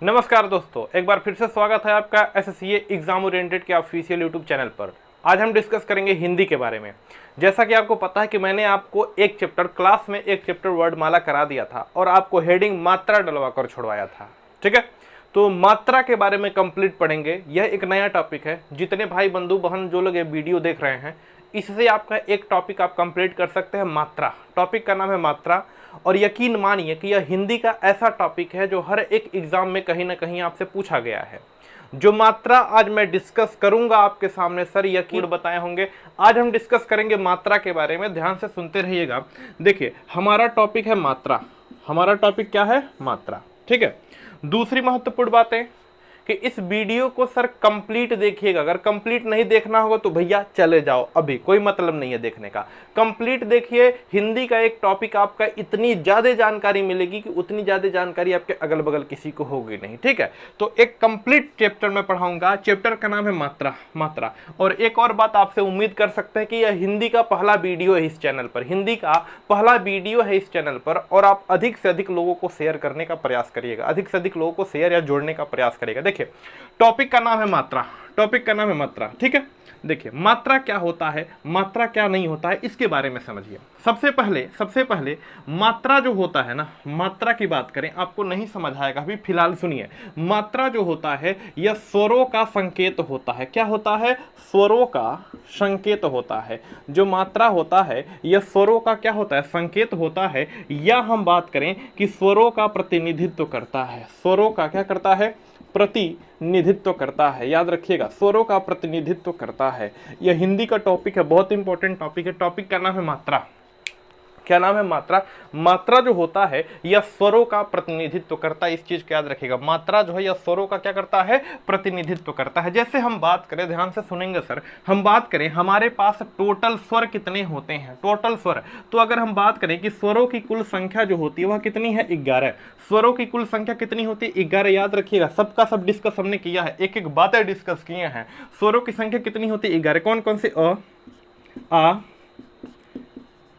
नमस्कार दोस्तों, एक बार फिर से स्वागत है आपका एसएससीए एग्जाम ओरिएंटेड के ऑफिशियल यूट्यूब चैनल पर। आज हम डिस्कस करेंगे हिंदी के बारे में। जैसा कि आपको पता है कि मैंने आपको एक चैप्टर क्लास में एक चैप्टर वर्डमाला करा दिया था और आपको हेडिंग मात्रा डलवा कर छुड़वाया था। ठीक है, तो मात्रा के बारे में कंप्लीट पढ़ेंगे। यह एक नया टॉपिक है। जितने भाई बंधु बहन जो लोग ये वीडियो देख रहे हैं, इससे आपका एक टॉपिक आप कंप्लीट कर सकते हैं, मात्रा। टॉपिक का नाम है मात्रा। और यकीन मानिए कि यह हिंदी का ऐसा टॉपिक है जो हर एक एग्जाम में कहीं ना कहीं आपसे पूछा गया है। जो मात्रा आज मैं डिस्कस करूंगा आपके सामने, सर यकीन बताए होंगे। आज हम डिस्कस करेंगे मात्रा के बारे में, ध्यान से सुनते रहिएगा। देखिए, हमारा टॉपिक है मात्रा। हमारा टॉपिक क्या है? मात्रा। ठीक है, दूसरी महत्वपूर्ण बात है कि इस वीडियो को सर कंप्लीट देखिएगा। अगर कंप्लीट नहीं देखना होगा तो भैया चले जाओ, अभी कोई मतलब नहीं है देखने का। कंप्लीट देखिए। हिंदी का एक टॉपिक आपका इतनी ज्यादा जानकारी मिलेगी कि उतनी ज्यादा जानकारी आपके अगल बगल किसी को होगी नहीं। ठीक है, तो एक कंप्लीट चैप्टर में पढ़ाऊंगा। चैप्टर का नाम है मात्रा। मात्रा। और एक और बात आपसे उम्मीद कर सकते हैं कि यह हिंदी का पहला वीडियो है इस चैनल पर। हिंदी का पहला वीडियो है इस चैनल पर और आप अधिक से अधिक लोगों को शेयर करने का प्रयास करिएगा। अधिक से अधिक लोगों को शेयर या जोड़ने का प्रयास करिएगा। देखिए, टॉपिक का नाम है मात्रा। टॉपिक का नाम है मात्रा। ठीक है, देखिए मात्रा क्या होता है, मात्रा क्या नहीं होता है, इसके बारे में समझिए। सबसे पहले मात्रा जो होता है ना, मात्रा की बात करें, आपको नहीं समझ आएगा अभी, फिलहाल सुनिए। मात्रा जो होता है यह स्वरों का संकेत होता है। क्या होता है? स्वरों का संकेत होता है। जो मात्रा होता है यह स्वरों का क्या होता है? संकेत होता है। या हम बात करें कि स्वरों का प्रतिनिधित्व करता है। स्वरों का क्या करता है? प्रतिनिधित्व करता है। याद रखिएगा, स्वरों का प्रतिनिधित्व करता है। यह हिंदी का टॉपिक है, बहुत इंपॉर्टेंट टॉपिक है। टॉपिक का नाम है मात्रा। क्या नाम है? मात्रा। मात्रा जो होता है यह स्वरों का प्रतिनिधित्व करता है। इस चीज को याद रखिएगा। मात्रा जो है यह स्वरों का क्या करता है? प्रतिनिधित्व करता है। जैसे हम बात करें, ध्यान से सुनेंगे सर, हम बात करें हमारे पास टोटल स्वर कितने होते हैं, टोटल स्वर। तो अगर हम बात करें कि स्वरों की कुल संख्या जो होती है वह कितनी है? 11। स्वरों की कुल संख्या कितनी होती है? 11। याद रखिएगा, सबका सब डिस्कस हमने किया है, एक एक बातें डिस्कस किए हैं। स्वरों की संख्या कितनी होती है? 11। कौन कौन से? अ, आ,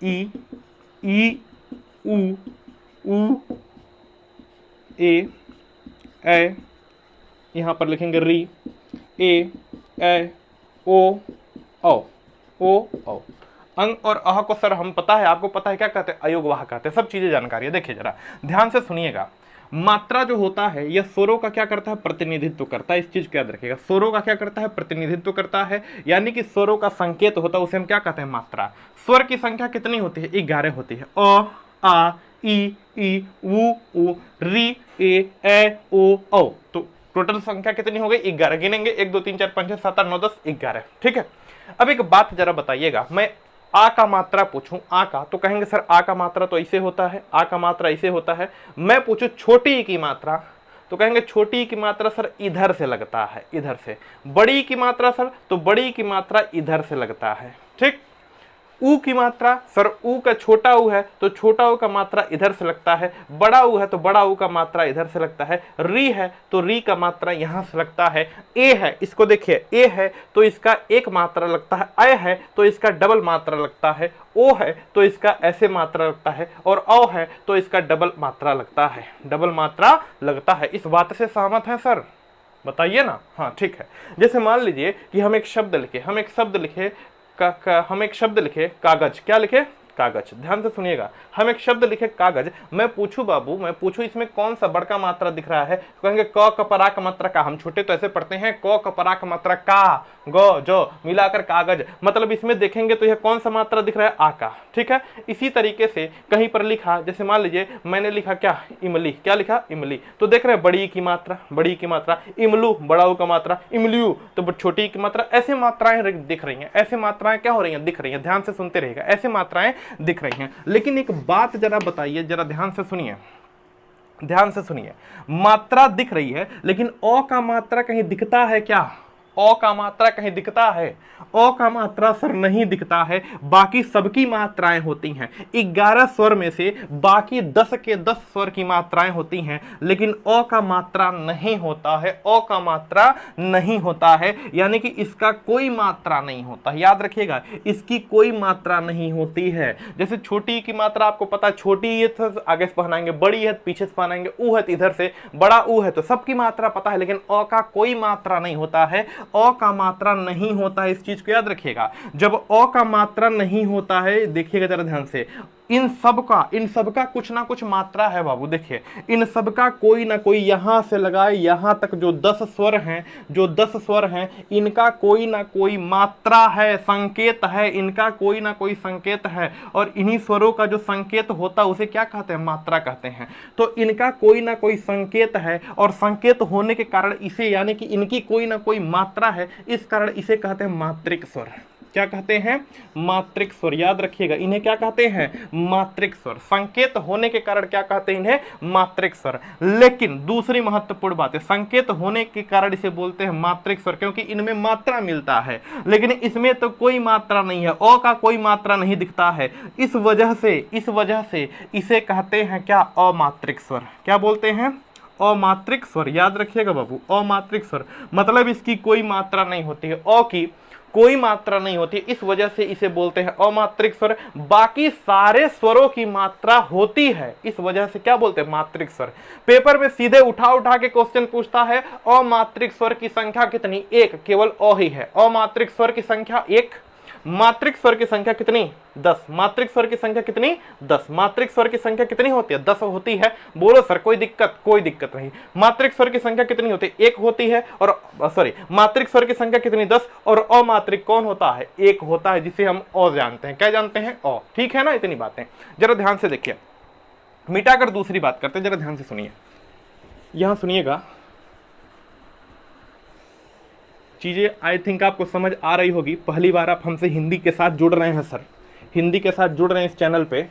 ई, उ, ए, यहां पर लिखेंगे री, ए, ओ, औ। अंग और अह को सर हम पता है, आपको पता है क्या कहते हैं? अयोगवाह कहते हैं। सब चीजें जानकारी है। देखिए जरा ध्यान से सुनिएगा। मात्रा जो होता है यह स्वरों का क्या करता है? प्रतिनिधित्व करता है। इस चीज को याद रखिएगा। स्वरों का क्या करता है? प्रतिनिधित्व करता है। यानी कि स्वरों का संकेत होता है, उसे हम क्या कहते हैं? मात्रा। स्वर की संख्या कितनी होती है? 11 होती है। अ, आ, ई, उ, री, ए, ओ, औ। तो टोटल संख्या कितनी हो गई? 11। गिनेंगे 1 2 3 4 5 6 7 8 9 10 11। ठीक है, अब एक बात जरा बताइएगा, मैं आ का मात्रा पूछूं, आ का, तो कहेंगे सर आ का मात्रा तो ऐसे होता है, आ का मात्रा ऐसे होता है। मैं पूछूं छोटी ई की मात्रा, तो कहेंगे छोटी ई की मात्रा सर इधर से लगता है, इधर से। बड़ी ई की मात्रा सर, तो बड़ी ई की मात्रा इधर से लगता है। ठीक। ऊ की मात्रा सर, ऊ का छोटा ऊ है तो छोटा ऊ का मात्रा इधर से लगता है। बड़ा ऊ है तो बड़ा ऊ का मात्रा इधर से लगता है। री है तो री का मात्रा यहां से लगता है। ए है, इसको देखिए, ए है तो इसका एक मात्रा लगता है। अय है तो इसका डबल मात्रा लगता है। ओ है तो इसका ऐसे मात्रा लगता है। और औ है तो इसका डबल मात्रा लगता है। डबल मात्रा लगता है। इस बात से सहमत है सर? बताइए ना। हाँ ठीक है। जैसे मान लीजिए कि हम एक शब्द लिखे, हम एक शब्द लिखे कागज। क्या लिखे? कागज। ध्यान से सुनिएगा, हम एक शब्द लिखे कागज। मैं पूछूं बाबू, मैं पूछूं इसमें कौन सा बड़का मात्रा दिख रहा है? कहेंगे क कपरा का मात्रा का। हम छोटे तो ऐसे पढ़ते हैं, क कपरा का मात्रा का, ग जो मिलाकर कागज। मतलब इसमें देखेंगे तो यह कौन सा मात्रा दिख रहा है? आ का। ठीक है, इसी तरीके से कहीं पर लिखा, जैसे मान लीजिए मैंने लिखा क्या? इमली। क्या लिखा? इमली। तो देख रहे हैं बड़ी की मात्रा, बड़ी की मात्रा। इमलू, बड़ा ऊ का मात्रा। इमलियू तो छोटी की मात्रा। ऐसे मात्राएं दिख रही हैं, ऐसे मात्राएं क्या हो रही हैं? दिख रही हैं। ध्यान से सुनते रहिएगा, ऐसे मात्राएं दिख रही हैं। लेकिन एक बात जरा बताइए, जरा ध्यान से सुनिए, ध्यान से सुनिए। मात्रा दिख रही है लेकिन अ का मात्रा कहीं दिखता है क्या? अ का मात्रा कहीं दिखता है? अ का मात्रा सर नहीं दिखता है, बाकी सबकी मात्राएं होती हैं। 11 स्वर में से बाकी 10 के 10 स्वर की मात्राएं होती हैं, लेकिन अ का मात्रा नहीं होता है, अ का मात्रा नहीं होता है, यानी कि इसका कोई मात्रा नहीं होता। याद रखिएगा, इसकी कोई मात्रा नहीं होती है। जैसे छोटी की मात्रा आपको पता है, छोटी है तो आगे से पहनाएंगे, बड़ी है तो पीछे से पहनाएंगे, ऊ है तो इधर से, बड़ा ऊ है, तो सबकी मात्रा पता है, लेकिन अ का कोई मात्रा नहीं होता है। अ का मात्रा नहीं होता है, इस चीज को याद रखिएगा। जब अ का मात्रा नहीं होता है, देखिएगा जरा ध्यान से, इन सब का कुछ ना कुछ मात्रा है बाबू। देखिए, इन सब का कोई ना कोई, यहां से लगाए यहां तक जो 10 स्वर हैं, जो 10 स्वर हैं, इनका कोई ना कोई मात्रा है, संकेत है, इनका कोई ना कोई संकेत है, और इन्हीं स्वरों का जो संकेत होता है उसे क्या कहते हैं? मात्रा कहते हैं। तो इनका कोई ना कोई संकेत है, और संकेत होने के कारण इसे, यानी कि इनकी कोई ना कोई मात्रा है, इस कारण इसे कहते हैं मात्रिक स्वर। क्या कहते हैं? मात्रिक स्वर। याद रखिएगा, इन्हें क्या कहते हैं? मात्रिक स्वर। संकेत होने के कारण क्या कहते हैं? इन्हें मात्रिक स्वर। लेकिन दूसरी महत्वपूर्ण बात है, संकेत होने के कारण इसे बोलते हैं मात्रिक स्वर, क्योंकि इनमें मात्रा मिलता है, लेकिन इसमें तो कोई मात्रा नहीं है, अ का कोई मात्रा नहीं दिखता है। इस वजह से इसे कहते हैं क्या? अमात्रिक स्वर। क्या बोलते हैं? अमात्रिक स्वर। याद रखिएगा बाबू, अमात्रिक स्वर मतलब इसकी कोई मात्रा नहीं होती है, अ की कोई मात्रा नहीं होती, इस वजह से इसे बोलते हैं अमात्रिक स्वर। बाकी सारे स्वरों की मात्रा होती है, इस वजह से क्या बोलते हैं? मात्रिक स्वर। पेपर में सीधे उठा के क्वेश्चन पूछता है, अमात्रिक स्वर की संख्या कितनी? 1, केवल अ ही है। अमात्रिक स्वर की संख्या 1, मात्रिक स्वर की संख्या कितनी? 10। मात्रिक स्वर की संख्या कितनी? 10। मात्रिक स्वर की संख्या कितनी होती है? 10 होती है। बोलो सर, कोई दिक्कत नहीं। मात्रिक स्वर की संख्या कितनी होती है? 1 होती है। और सॉरी, मात्रिक स्वर की संख्या कितनी? 10। और अमात्रिक कौन होता है? 1 होता है, जिसे हम अ जानते हैं। क्या जानते हैं? अ। ठीक है ना? इतनी बातें जरा ध्यान से देखिए। मिटाकर दूसरी बात करते हैं, जरा ध्यान से सुनिए, यहां सुनिएगा। चीज़ें आई थिंक आपको समझ आ रही होगी। पहली बार आप हमसे हिंदी के साथ जुड़ रहे हैं सर, हिंदी के साथ जुड़ रहे हैं इस चैनल पे,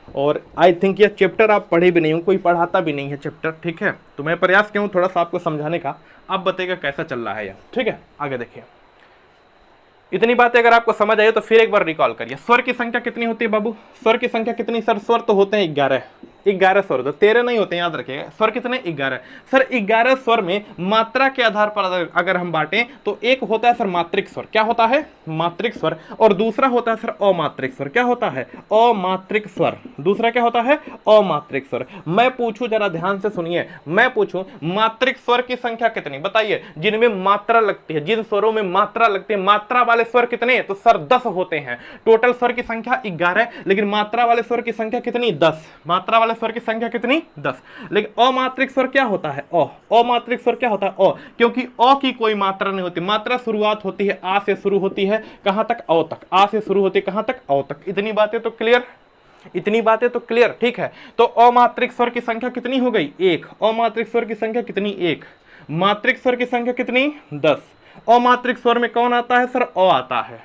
और आई थिंक यह चैप्टर आप पढ़े भी नहीं हो, कोई पढ़ाता भी नहीं है चैप्टर, ठीक है? तो मैं प्रयास किया हूँ थोड़ा सा आपको समझाने का। अब बताइएगा कैसा चल रहा है यह, ठीक है? आगे देखिए, इतनी बातें अगर आपको समझ आई तो फिर एक बार रिकॉल करिए। स्वर की संख्या कितनी होती है बाबू? स्वर की संख्या कितनी? सर स्वर तो होते हैं 11 स्वर, तो 13 नहीं होते, याद रखिएगा। स्वर कितने? 11। सर 11 स्वर में मात्रा के आधार पर अगर हम बांटें तो एक होता है सर मात्रिक स्वर। क्या होता है? मात्रिक स्वर। और दूसरा होता है सर अमात्रिक स्वर। क्या होता है? अमात्रिक स्वर। दूसरा क्या होता है? अमात्रिक स्वर। मैं पूछूं, जरा ध्यान से सुनिए, मैं पूछूं मात्रिक स्वर की संख्या कितनी? बताइए, जिनमें मात्रा लगती है, जिन स्वरों में मात्रा लगती है, मात्रा वाले स्वर कितने? तो सर 10 होते हैं। टोटल स्वर की संख्या 11, लेकिन मात्रा वाले स्वर की संख्या कितनी? 10। मात्रा वाले स्वर की संख्या कितनी? 10। लेकिन अमात्रिक स्वर क्या होता है? अ। अमात्रिक स्वर क्या होता है? अ, क्योंकि अ की कोई मात्रा नहीं होती। मात्रा शुरुआत होती है आ से, शुरू होती है कहां तक? अ तक। आ से शुरू होती है कहां तक? अ तक। इतनी बातें तो क्लियर? इतनी बातें तो क्लियर, ठीक है? तो अमात्रिक स्वर की संख्या कितनी हो गई? 1। अमात्रिक स्वर की संख्या कितनी? 1। मात्रिक स्वर की संख्या कितनी? 10। अमात्रिक स्वर में कौन आता है? सर अ आता है।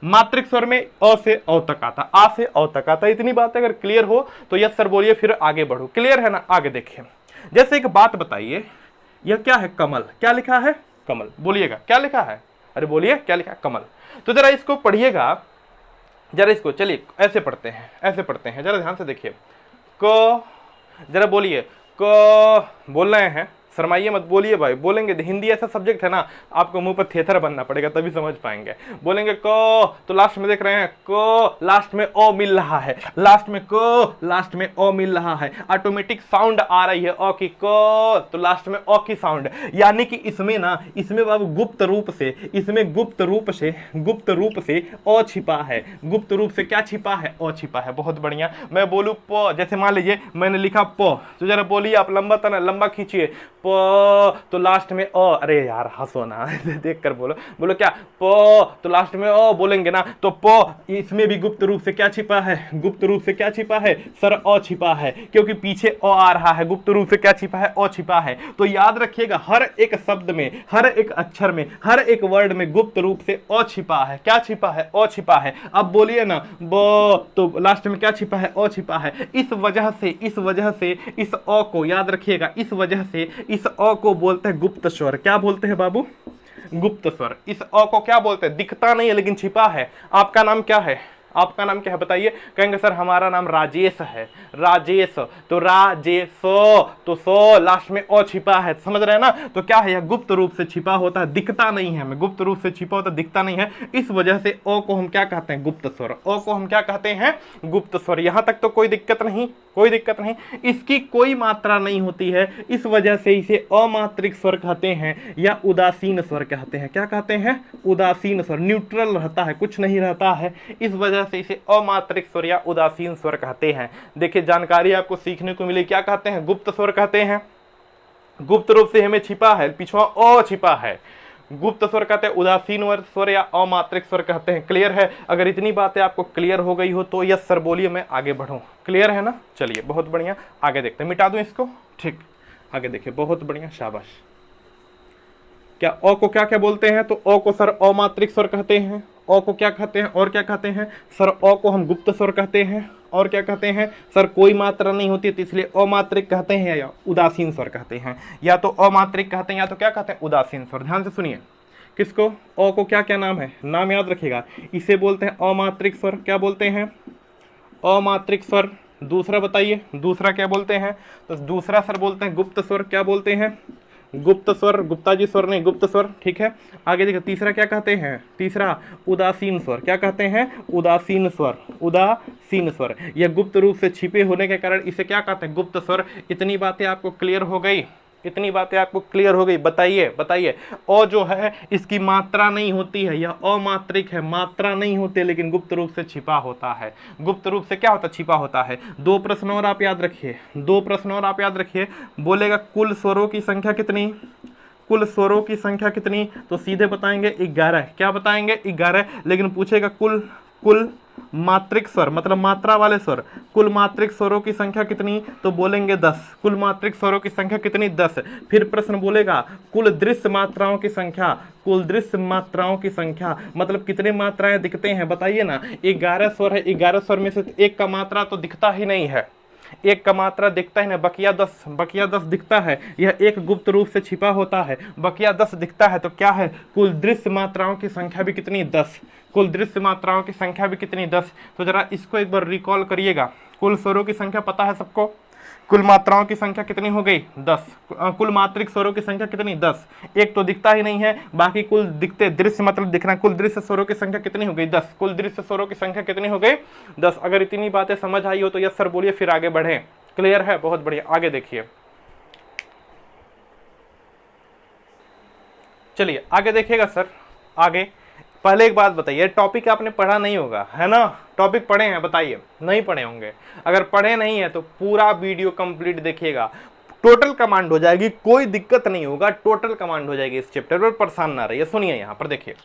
मात्रिक स्वर में अ से अ तक आता, आ से अ तक आता। इतनी बात अगर क्लियर हो तो यस सर बोलिए, फिर आगे बढ़ो। क्लियर है ना? आगे देखिए, जैसे एक बात बताइए, यह क्या है? कमल। क्या लिखा है? कमल। बोलिएगा क्या लिखा है? अरे बोलिए क्या लिखा है? कमल। तो जरा इसको पढ़िएगा, जरा इसको, चलिए ऐसे पढ़ते हैं, ऐसे पढ़ते हैं, जरा ध्यान से देखिए। क, जरा बोलिए क। बोल रहे हैं, शर्माइए मत, बोलिए भाई। बोलेंगे, हिंदी ऐसा सब्जेक्ट है ना, आपको मुंह पर थेथर बनना पड़ेगा तभी समझ पाएंगे। बोलेंगे क, तो लास्ट में देख रहे हैं क, लास्ट में ओ मिल रहा है, लास्ट में क, लास्ट में ओ मिल रहा है, ऑटोमेटिक साउंड आ रही है ओ की, क, तो लास्ट में ओ की साउंड। यानी कि इसमें ना, इसमें बाबू गुप्त रूप से, इसमें गुप्त रूप से ओ छिपा है। गुप्त रूप से क्या छिपा है? ओ छिपा है। बहुत बढ़िया। मैं बोलूं प, जैसे मान लीजिए मैंने लिखा प, तो जरा बोलिए आप, लंबा तना लंबा खींचिए, प, तो लास्ट में अ। अरे यार हंसो ना देख कर बोलो, बोलो क्या? प, तो लास्ट में अ बोलेंगे ना, तो प, इसमें भी गुप्त रूप से क्या छिपा है? गुप्त रूप से क्या छिपा है? सर अ छिपा है, क्योंकि पीछे अ आ रहा है। गुप्त रूप से क्या छिपा है? अ छिपा है। तो याद रखिएगा, हर एक शब्द में, हर एक अक्षर में, हर एक वर्ड में गुप्त रूप से अ छिपा है। क्या छिपा है? अ छिपा है। अब बोलिए ना ब, तो लास्ट में क्या छिपा है? अ छिपा है। इस वजह से इस अ को याद रखिएगा, इस वजह से इस अ को बोलते हैं गुप्त स्वर। क्या बोलते हैं बाबू? गुप्त स्वर। इस अ को क्या बोलते हैं? दिखता नहीं है लेकिन छिपा है। आपका नाम क्या है? आपका नाम क्या है बताइए? कहेंगे सर हमारा नाम राजेश है। राजेश, तो राजेशो, तो सो लास्ट में ओ छिपा है, समझ रहे हैं ना? तो क्या है? यह गुप्त रूप से छिपा होता है, दिखता नहीं है हमें। गुप्त रूप से छिपा होता है, दिखता नहीं है, इस वजह से ओ को हम क्या कहते हैं? गुप्त स्वर। ओ को हम क्या कहते हैं? गुप्त स्वर। यहां तक तो कोई दिक्कत नहीं, कोई दिक्कत नहीं। इसकी कोई मात्रा नहीं होती है, इस वजह से इसे अमात्रिक स्वर कहते हैं या उदासीन स्वर कहते हैं। क्या कहते हैं? उदासीन स्वर। न्यूट्रल रहता है, कुछ नहीं रहता है, इस वजह से इसे अमात्रिक स्वर या उदासीन स्वर कहते हैं। देखिए जानकारी आपको सीखने को मिली। क्या कहते हैं? गुप्त स्वर कहते हैं। गुप्त रूप से हमें छिपा है, पिछवा अ छिपा है, गुप्त स्वर कहते हैं। उदासीन स्वर या अमात्रिक स्वर कहते हैं। क्लियर है? अगर इतनी बातें आपको क्लियर हो गई हो तो यस सर बोलिए, मैं आगे बढ़ूं। क्लियर है ना? चलिए बहुत बढ़िया, आगे देखते हैं। मिटा दूं इसको? ठीक, आगे देखिए, बहुत बढ़िया, शाबाश। क्या अ को क्या क्या बोलते हैं? तो अ को सर अमात्रिक स्वर कहते हैं। अ को क्या कहते हैं और क्या कहते हैं? सर अ को हम गुप्त स्वर कहते हैं। और क्या कहते हैं? सर कोई मात्रा नहीं होती तो इसलिए अमात्रिक कहते हैं या उदासीन स्वर कहते हैं। या तो अमात्रिक कहते हैं या तो क्या कहते हैं? उदासीन स्वर। ध्यान से सुनिए, किसको? अ को क्या क्या नाम है? नाम याद रखिएगा, इसे बोलते हैं अमात्रिक स्वर। क्या बोलते हैं? अमात्रिक स्वर। दूसरा बताइए, दूसरा क्या बोलते हैं? तो दूसरा सर बोलते हैं गुप्त स्वर। क्या बोलते हैं? गुप्त स्वर। गुप्ता जी स्वर नहीं, गुप्त स्वर। ठीक है, आगे देखो, तीसरा क्या कहते हैं? तीसरा उदासीन स्वर। क्या कहते हैं? उदासीन स्वर। उदासीन स्वर। यह गुप्त रूप से छिपे होने के कारण इसे क्या कहते हैं? गुप्त स्वर। इतनी बातें आपको क्लियर हो गई? इतनी बातें आपको क्लियर हो गई? बताइए बताइए। और जो है इसकी मात्रा नहीं होती है, यह अमात्रिक है, मात्रा नहीं होती, लेकिन गुप्त रूप से छिपा होता है। गुप्त रूप से क्या होता है? छिपा होता है। दो प्रश्न और आप याद रखिए, दो प्रश्न और आप याद रखिए। बोलेगा कुल स्वरों की संख्या कितनी? कुल स्वरों की संख्या कितनी? तो सीधे बताएंगे 11। क्या बताएंगे? 11। लेकिन पूछेगा कुल मात्रिक स्वर, मतलब मात्रा वाले स्वर, कुल मात्रिक स्वरों की संख्या कितनी? तो बोलेंगे 10। कुल मात्रिक स्वरों की संख्या कितनी? 10। फिर प्रश्न बोलेगा कुल दृश्य मात्राओं की संख्या। कुल दृश्य मात्राओं की संख्या मतलब कितने मात्राएं दिखते हैं बताइए ना? 11 स्वर है, 11 स्वर में से एक का मात्रा तो दिखता ही नहीं है, एक का मात्रा दिखता है ना, बकिया 10 दिखता है। यह एक गुप्त रूप से छिपा होता है, बकिया 10 दिखता है। तो क्या है? कुल दृश्य मात्राओं की संख्या भी कितनी? 10। कुल दृश्य मात्राओं की संख्या भी कितनी? 10। तो जरा इसको एक बार रिकॉल करिएगा। कुल स्वरों की संख्या पता है सबको? कुल मात्राओं की संख्या कितनी हो गई? 10। कुल मात्रिक स्वरों की संख्या कितनी? 10। एक तो दिखता ही नहीं है, बाकी कुल दिखते, दृश्य मतलब दिखना, कुल दृश्य स्वरों की संख्या कितनी हो गई? 10। कुल दृश्य स्वरों की संख्या कितनी हो गई? 10। अगर इतनी बातें समझ आई हो तो यस सर बोलिए, फिर आगे बढ़े। क्लियर है? बहुत बढ़िया, आगे देखिए। चलिए आगे देखिएगा सर। आगे पहले एक बात बताइए, टॉपिक आपने पढ़ा नहीं होगा है ना? टॉपिक पढ़े हैं? बताइए, नहीं पढ़े होंगे। अगर पढ़े नहीं है तो पूरा वीडियो कंप्लीट देखिएगा, टोटल कमांड हो जाएगी, कोई दिक्कत नहीं होगा, टोटल कमांड हो जाएगी इस चैप्टर पर, परेशान ना रहिए। सुनिए यहां पर देखिए,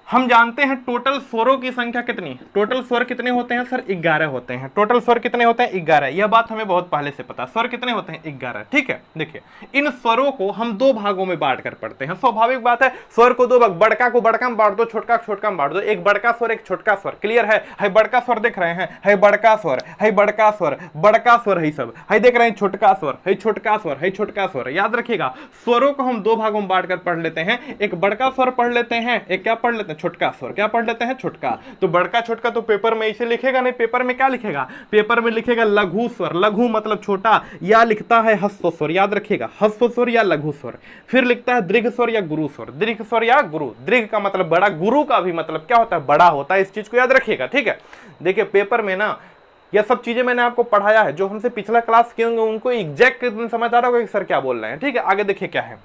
हम जानते हैं टोटल स्वरों की संख्या कितनी? टोटल स्वर कितने होते हैं सर? 11 होते हैं। टोटल स्वर कितने होते हैं? 11। यह बात हमें बहुत पहले से पता। स्वर कितने होते हैं? 11। ठीक है, देखिए इन स्वरों को हम दो भागों में बांट कर पढ़ते हैं। स्वाभाविक बात है, स्वर को दो भाग, बड़का को बड़का में बांट दो, छोटका को छोटका में बांट दो। एक बड़का स्वर, एक छोटका स्वर। क्लियर है? बड़का स्वर देख रहे हैं, है बड़का स्वर, है बड़का स्वर, बड़का स्वर है सब, है देख रहे हैं छोटका स्वर, है छोटका स्वर, है छोटका स्वर। याद रखिएगा, स्वरों को हम दो भागों में बांट कर पढ़ लेते हैं। एक बड़का स्वर पढ़ लेते हैं, एक क्या पढ़ लेते हैं? छोटका स्वर। क्या पढ़ लेते हैं? छोटका। तो बड़का छोटका तो पेपर में इसे लिखेगा नहीं, पेपर में क्या लिखेगा? पेपर में लिखेगा लघु स्वर। लघु मतलब छोटा, या लिखता है ह्रस्व स्वर। याद रखिएगा, ह्रस्व स्वर या लघु स्वर। फिर लिखता है दीर्घ स्वर या गुरु स्वर। दीर्घ स्वर या गुरु, दीर्घ का मतलब बड़ा, गुरु का भी मतलब क्या होता है? बड़ा होता है। इस चीज को याद रखिएगा, ठीक है? देखिए पेपर में ना यह सब चीजें मैंने आपको पढ़ाया है, जो हमसे पिछला क्लास किए होंगे उनको एग्जैक्ट समझ आ रहा होगा कि सर क्या बोल रहे हैं। ठीक है, आगे देखिए क्या है।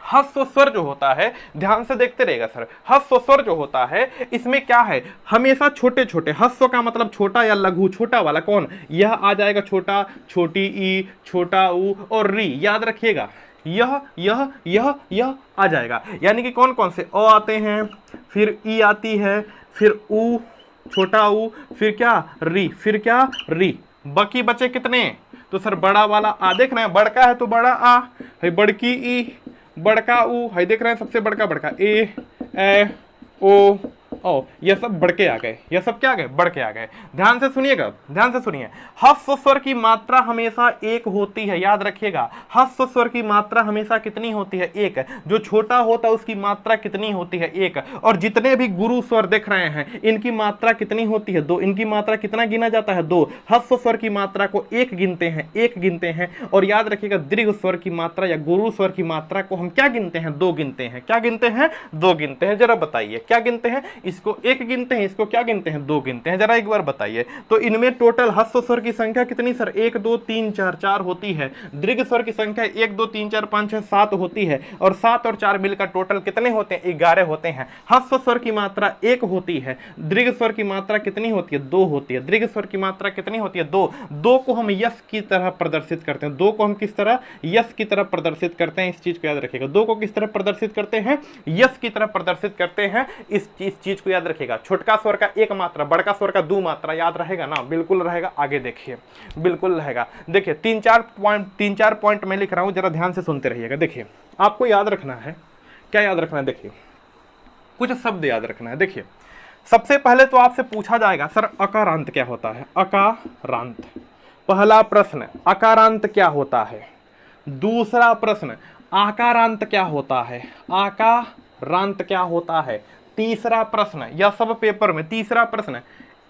ह्रस्व स्वर जो होता है, ध्यान से देखते रहेगा सर, ह्रस्व स्वर जो होता है इसमें क्या है? हमेशा छोटे छोटे, ह्रस्व का मतलब छोटा या लघु, छोटा वाला कौन? यह आ जाएगा छोटा, छोटी ई, छोटा ऊ और री। याद रखिएगा, यह आ जाएगा। यानी कि कौन कौन से? अ आते हैं, फिर ई आती है, फिर ऊ, छोटा ऊ, फिर क्या? री, फिर क्या? री। बाकी बचे कितने? तो सर बड़ा वाला आ, देख रहे हैं बड़का है तो बड़ा आ है, बड़की ई, बड़का ऊ है, देख रहे हैं सबसे बड़का बड़का ए, ओ, ओ, ये सब बढ़ के आ गए, ये सब क्या आ गए, बढ़ के आ गए। ध्यान से सुनिएगा, ध्यान से सुनिए। ह्रस्व स्वर की मात्रा हमेशा एक होती है, याद रखिएगा। ह्रस्व स्वर की मात्रा हमेशा कितनी होती है, एक। जो छोटा होता है उसकी मात्रा कितनी होती है, एक। और जितने भी गुरु स्वर देख रहे हैं इनकी मात्रा कितनी होती है, दो। इनकी मात्रा कितना गिना जाता है, दो। ह्रस्व स्वर की मात्रा को एक गिनते हैं, एक गिनते हैं। और याद रखिएगा दीर्घ स्वर की मात्रा या गुरु स्वर की मात्रा को हम क्या गिनते हैं, दो गिनते हैं। क्या गिनते हैं, दो गिनते हैं। जरा बताइए क्या गिनते हैं, इसको एक गिनते हैं, इसको क्या गिनते हैं, दो गिनते हैं। जरा एक बार बताइए। तो इनमें टोटल ह्रस्व स्वर की संख्या कितनी सर, 1 2 3 4 4 होती है। दीर्घ स्वर की संख्या 1 2 3 4 5 6 7 होती है। और 7 और 4 मिलकर टोटल कितने होते हैं, 11 होते हैं। ह्रस्व स्वर की मात्रा 1 होती है। दीर्घ स्वर की मात्रा कितनी होती है, 2 होती है। दीर्घ स्वर की मात्रा कितनी होती है, 2। 2 को हम यस की तरह प्रदर्शित करते हैं। 2 को हम किस तरह, यस की तरह प्रदर्शित करते हैं। इस चीज को याद रखिएगा। 2 को किस तरह प्रदर्शित करते हैं, यस की तरह प्रदर्शित करते हैं। इस चीज को याद रखिएगा। छोटका स्वर का एक मात्रा, बड़का स्वर का 2 मात्रा, याद रहेगा ना, बिल्कुल रहेगा। आगे देखिए, बिल्कुल रहेगा। देखिए 3-4 पॉइंट मैं लिख रहा हूं, जरा ध्यान से सुनते रहिएगा। देखिए आपको याद रखना है, क्या याद रखना है, देखिए कुछ शब्द याद रखना है। देखिए सबसे पहले तो आपसे पूछा जाएगा सर अकारांत क्या होता है, अकारांत। पहला प्रश्न अकारांत क्या होता है। दूसरा प्रश्न आकारांत क्या होता है, आकारांत क्या होता है। तीसरा प्रश्न, यह सब पेपर में तीसरा प्रश्न,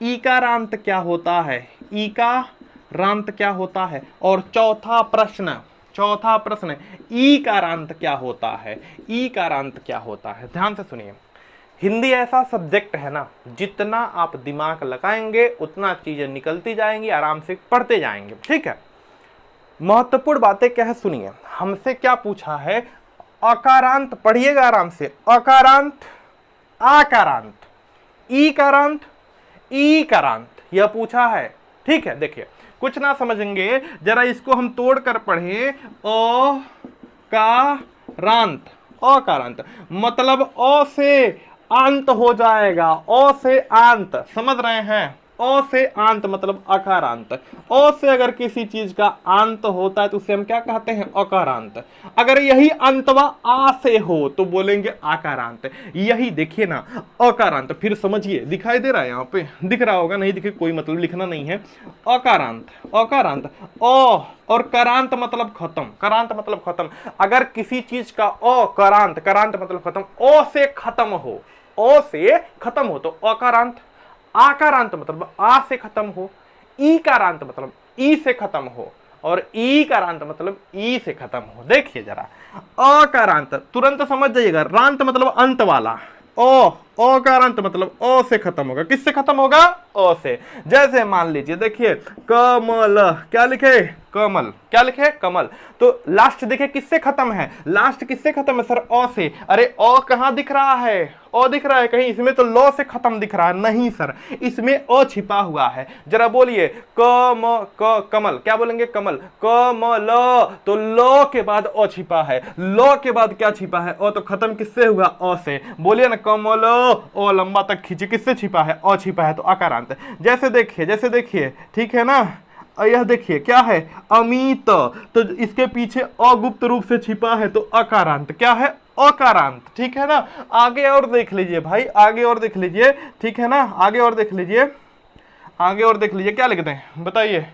ईकारांत क्या होता है, ईकारांत क्या होता है। और चौथा प्रश्न ईकारांत क्या होता है, ईकारांत क्या होता है। ध्यान से सुनिए। हिंदी ऐसा सब्जेक्ट है ना, जितना आप दिमाग लगाएंगे उतना चीजें निकलती जाएंगी, आराम से पढ़ते जाएंगे, ठीक है। महत्वपूर्ण बातें क्या है सुनिए। हमसे क्या पूछा है, अकारांत, पढ़िएगा आराम से। अकारांत, आकारांत, ईकारांत, ईकारांत, यह पूछा है, ठीक है। देखिए कुछ ना समझेंगे, जरा इसको हम तोड़ कर पढ़ें। अकारांत, अकारांत मतलब अ से अंत हो जाएगा, अ से अंत, समझ रहे हैं। अ से अंत मतलब अकारांत। अ से अगर किसी चीज का अंत होता है तो उसे हम क्या कहते हैं, अकारांत। अगर यही अंतवा आ से हो तो बोलेंगे आकारांत। यही देखिए ना अकारांत, फिर समझिए, दिखाई दे रहा है, यहाँ पे दिख रहा होगा, नहीं दिखे कोई मतलब लिखना नहीं है। अकारांत, अकारांत। अ और करांत मतलब खत्म, करांत मतलब खत्म। अगर किसी चीज का अकारांत, करांत मतलब खत्म, ओ से खत्म हो, ओ से खत्म हो तो अकारांत। आकारांत मतलब आ से खत्म हो। ईकारांत मतलब ई से खत्म हो। और ईकारांत मतलब ई से खत्म हो। देखिए जरा, अकारांत तुरंत समझ जाइएगा, रांत मतलब अंत वाला। अकारांत मतलब अ से खत्म होगा। किससे खत्म होगा, अ से। जैसे मान लीजिए, देखिए कमल, क्या लिखे, कमल, क्या लिखे, कमल। तो लास्ट देखिए किससे खत्म है, लास्ट किससे खत्म है सर, अ से। अरे अ कहां दिख रहा है, अ दिख रहा है कहीं, इसमें तो ल से खत्म दिख रहा है। नहीं सर, इसमें अ छिपा हुआ है। जरा बोलिए कमल, क्या बोलेंगे, कमल, कमल। तो ल के बाद अ छिपा है, ल के बाद क्या छिपा है, अ। तो खत्म किससे हुआ, अ से। बोलिए ना कमल, ओ लंबा तक खींचे, किससे छिपा है, अ छिपा है, तो अकारांत। जैसे देखिए, ठीक है ना। यह देखिए क्या है, अमित, तो इसके पीछे अगुप्त रूप से छिपा है, तो अकारांत। क्या है, अकारांत, ठीक है ना। आगे और देख लीजिए भाई, आगे और देख लीजिए, ठीक है ना। आगे और देख लीजिए, आगे और देख लीजिए, क्या लिख दें बताइए,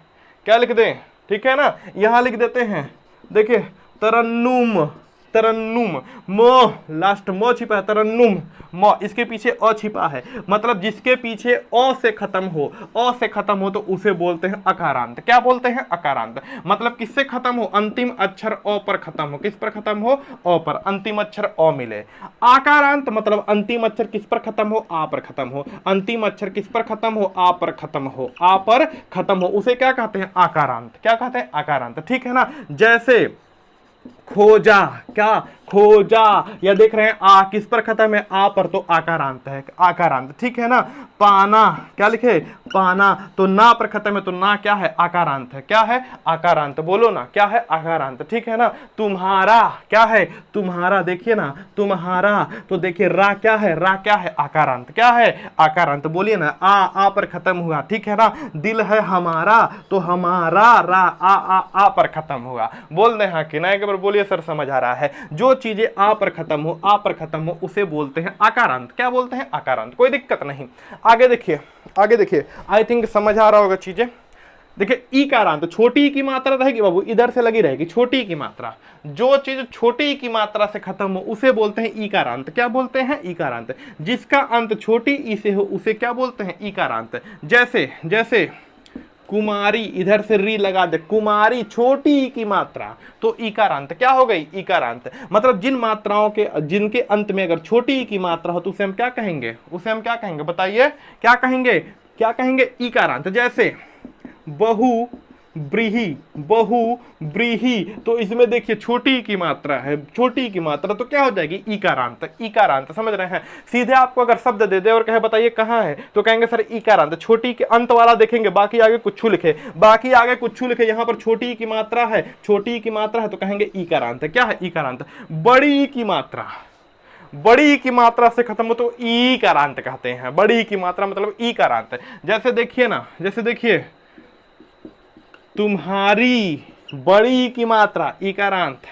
क्या लिख दें, ठीक है ना। यहां लिख देते हैं, देखिए तरन्नुम, तरन्नुम, म लास्ट म छिपा है, तरन्नुम म, इसके पीछे अ छिपा है। मतलब जिसके पीछे अ से खत्म हो, अ से खत्म हो तो उसे बोलते हैं अकारांत। क्या बोलते हैं, अकारांत। मतलब किससे खत्म हो, अंतिम अक्षर अ पर खत्म हो। किस पर खत्म हो, अ पर, अंतिम अक्षर अ मिले। आकारांत मतलब अंतिम अक्षर किस पर खत्म हो, आ पर खत्म हो। अंतिम अक्षर किस पर खत्म हो, आ पर खत्म हो, आ पर खत्म हो, उसे क्या कहते हैं, आकारांत। क्या कहते हैं, आकारांत, ठीक है ना। जैसे खोजा, क्या खोजा, या देख रहे हैं आ किस पर खत्म है, आ पर, तो आकारांत है, आकारांत, ठीक है ना। पाना, क्या लिखे, पाना, तो ना पर खत्म है, तो ना क्या है, आकारांत है। क्या है, आकारांत। बोलो ना क्या है, आकारांत, ठीक है ना। तुम्हारा, क्या है, तुम्हारा, देखिए ना तुम्हारा, तो देखिए रा क्या है, रा क्या है, आकारांत। क्या है, आकारांत। बोलिए ना आ पर खत्म हुआ, ठीक है ना। दिल है हमारा, तो हमारा रा आ पर खत्म हुआ। बोल दे हाँ कि ना, एक बार बोलिए। बोलिए सर समझ आ रहा है। जो चीजें आ पर खत्म हो, आ पर खत्म हो, उसे बोलते हैं आकारांत। क्या बोलते हैं? आकारांत। कोई दिक्कत नहीं। आगे देखिए, आगे देखिए, आई थिंक समझ आ रहा होगा चीजें। देखिए ईकारांत, छोटी ई की मात्रा रहेगी बाबू, इधर से लगी रहेगी छोटी ई की मात्रा। जो चीज छोटी ई की मात्रा से खत्म हो उसे बोलते हैं ईकारांत। क्या बोलते हैं? ईकारांत। जिसका अंत छोटी ई से हो उसे क्या बोलते हैं? ईकारांत। जैसे जैसे कुमारी, इधर से री लगा दे, कुमारी छोटी ई की मात्रा, तो ईकारांत क्या हो गई? ईकारांत। मतलब जिन मात्राओं के, जिनके अंत में अगर छोटी ई की मात्रा हो तो उसे हम क्या कहेंगे? उसे हम क्या कहेंगे? बताइए क्या कहेंगे? क्या कहेंगे? ईकारांत। जैसे बहु ब्रीही, बहु ब्रीही, तो इसमें देखिए छोटी की मात्रा है, छोटी की मात्रा, तो क्या हो जाएगी? ईकारांत। ईकारांत। समझ रहे हैं? सीधे आपको अगर शब्द दे दे और कहे बताइए कहाँ है, तो कहेंगे सर ईकारांत। छोटी के अंत वाला देखेंगे, बाकी आगे कुछ लिखे, बाकी आगे कुछ लिखे, यहाँ पर छोटी की मात्रा है, छोटी की मात्रा है, तो कहेंगे ईकारांत। क्या है? ईकारांत। बड़ी की मात्रा, बड़ी की मात्रा से खत्म हो तो ईकारांत कहते हैं। बड़ी की मात्रा मतलब ईकारांत। जैसे देखिए ना, जैसे देखिए तुम्हारी, बड़ी की मात्रा ईकारांत।